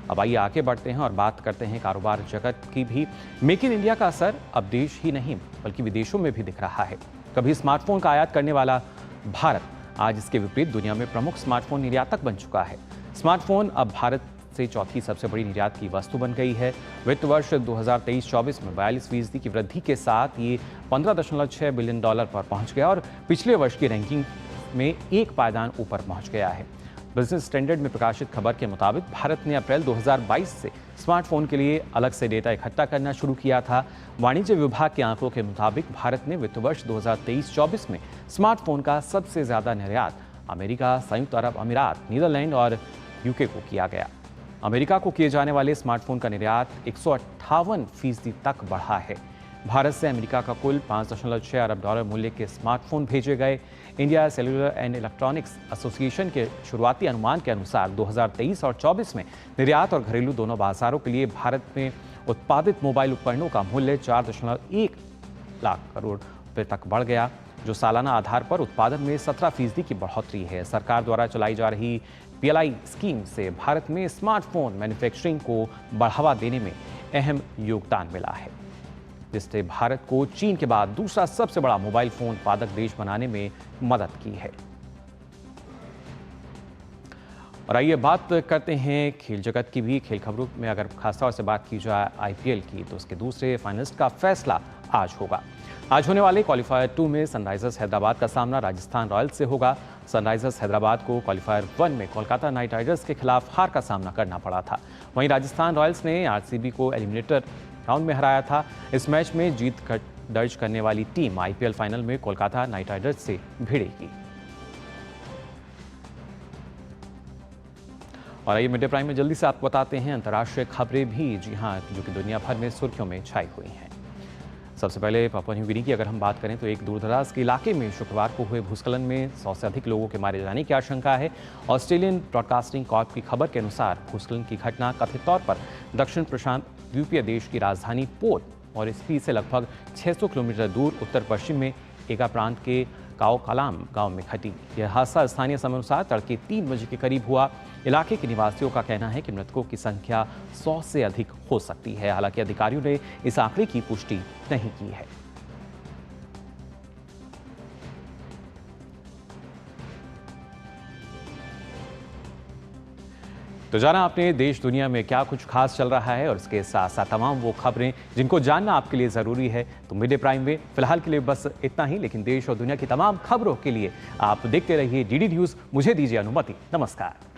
अब आइए आगे बढ़ते हैं और बात करते हैं कारोबार जगत की भी। मेक इन इंडिया का असर अब देश ही नहीं बल्कि विदेशों में भी दिख रहा है। कभी स्मार्टफोन का आयात करने वाला भारत आज इसके विपरीत दुनिया में प्रमुख स्मार्टफोन निर्यातक बन चुका है। स्मार्टफोन अब भारत से चौथी सबसे बड़ी निर्यात की वस्तु बन गई है। वित्त वर्ष 2023-24 में 42% की वृद्धि के साथ ये $15.6 बिलियन पर पहुंच गया और पिछले वर्ष की रैंकिंग में एक पायदान ऊपर पहुंच गया है। बिजनेस स्टैंडर्ड में प्रकाशित खबर के मुताबिक भारत ने अप्रैल 2022 से स्मार्टफोन के लिए अलग से डेटा इकट्ठा करना शुरू किया था। वाणिज्य विभाग के आंकड़ों के मुताबिक भारत ने वित्त वर्ष 2023-24 में स्मार्टफोन का सबसे ज्यादा निर्यात अमेरिका, संयुक्त अरब अमीरात, नीदरलैंड और यूके को किया गया। अमेरिका को किए जाने वाले स्मार्टफोन का निर्यात 158% तक बढ़ा है। भारत से अमेरिका का कुल $5.6 अरब मूल्य के स्मार्टफोन भेजे गए। India cellular and electronics association के शुरुआती अनुमान के अनुसार 2023 और 24 में निर्यात और घरेलू दोनों बाजारों के लिए भारत में उत्पादित मोबाइल उपकरणों का मूल्य 4.1 लाख करोड़ रुपये तक बढ़ गया, जो सालाना आधार पर उत्पादन में 17% की बढ़ोतरी है। सरकार द्वारा चलाई जा रही PLI स्कीम से भारत में स्मार्टफोन मैन्युफैक्चरिंग को बढ़ावा देने में अहम योगदान मिला है, जिससे भारत को चीन के बाद दूसरा सबसे बड़ा मोबाइल फोन उत्पादक देश बनाने में मदद की है। और आइए बात करते हैं खेल जगत की भी। खेल खबरों में अगर खासतौर से बात की जाए IPL की, तो उसके दूसरे फाइनलिस्ट का फैसला आज होगा। आज होने वाले क्वालिफायर 2 में सनराइजर्स हैदराबाद का सामना राजस्थान रॉयल्स से होगा। सनराइजर्स हैदराबाद को क्वालिफायर 1 में कोलकाता नाइट राइडर्स के खिलाफ हार का सामना करना पड़ा था। वहीं राजस्थान रॉयल्स ने RCB को एलिमिनेटर राउंड में हराया था। इस मैच में जीत दर्ज करने वाली टीम IPL फाइनल में कोलकाता नाइट राइडर्स से भिड़ेगी। और आइए मिड डे प्राइम में जल्दी से आपको बताते हैं अंतर्राष्ट्रीय खबरें भी, जी हाँ, जो कि दुनिया भर में सुर्खियों में छाई हुई हैं। सबसे पहले पापुआ न्यू गिनी की अगर हम बात करें तो एक दूरदराज के इलाके में शुक्रवार को हुए भूस्खलन में 100 से अधिक लोगों के मारे जाने की आशंका है। ऑस्ट्रेलियन ब्रॉडकास्टिंग कॉर्प की खबर के अनुसार भूस्खलन की घटना कथित तौर पर दक्षिण प्रशांत द्वीपीय देश की राजधानी पोर्ट और स्पी से लगभग 600 किलोमीटर दूर उत्तर पश्चिम में एगा प्रांत के काओकालाम गांव में घटी। यह हादसा स्थानीय समय अनुसार तड़के 3 बजे के करीब हुआ। इलाके के निवासियों का कहना है कि मृतकों की संख्या 100 से अधिक हो सकती है। हालांकि अधिकारियों ने इस आंकड़े की पुष्टि नहीं की है। तो जाना आपने देश दुनिया में क्या कुछ खास चल रहा है और इसके साथ साथ तमाम वो खबरें जिनको जानना आपके लिए ज़रूरी है। तो मिड डे प्राइम में फिलहाल के लिए बस इतना ही, लेकिन देश और दुनिया की तमाम खबरों के लिए आप देखते रहिए DD न्यूज़। मुझे दीजिए अनुमति। नमस्कार।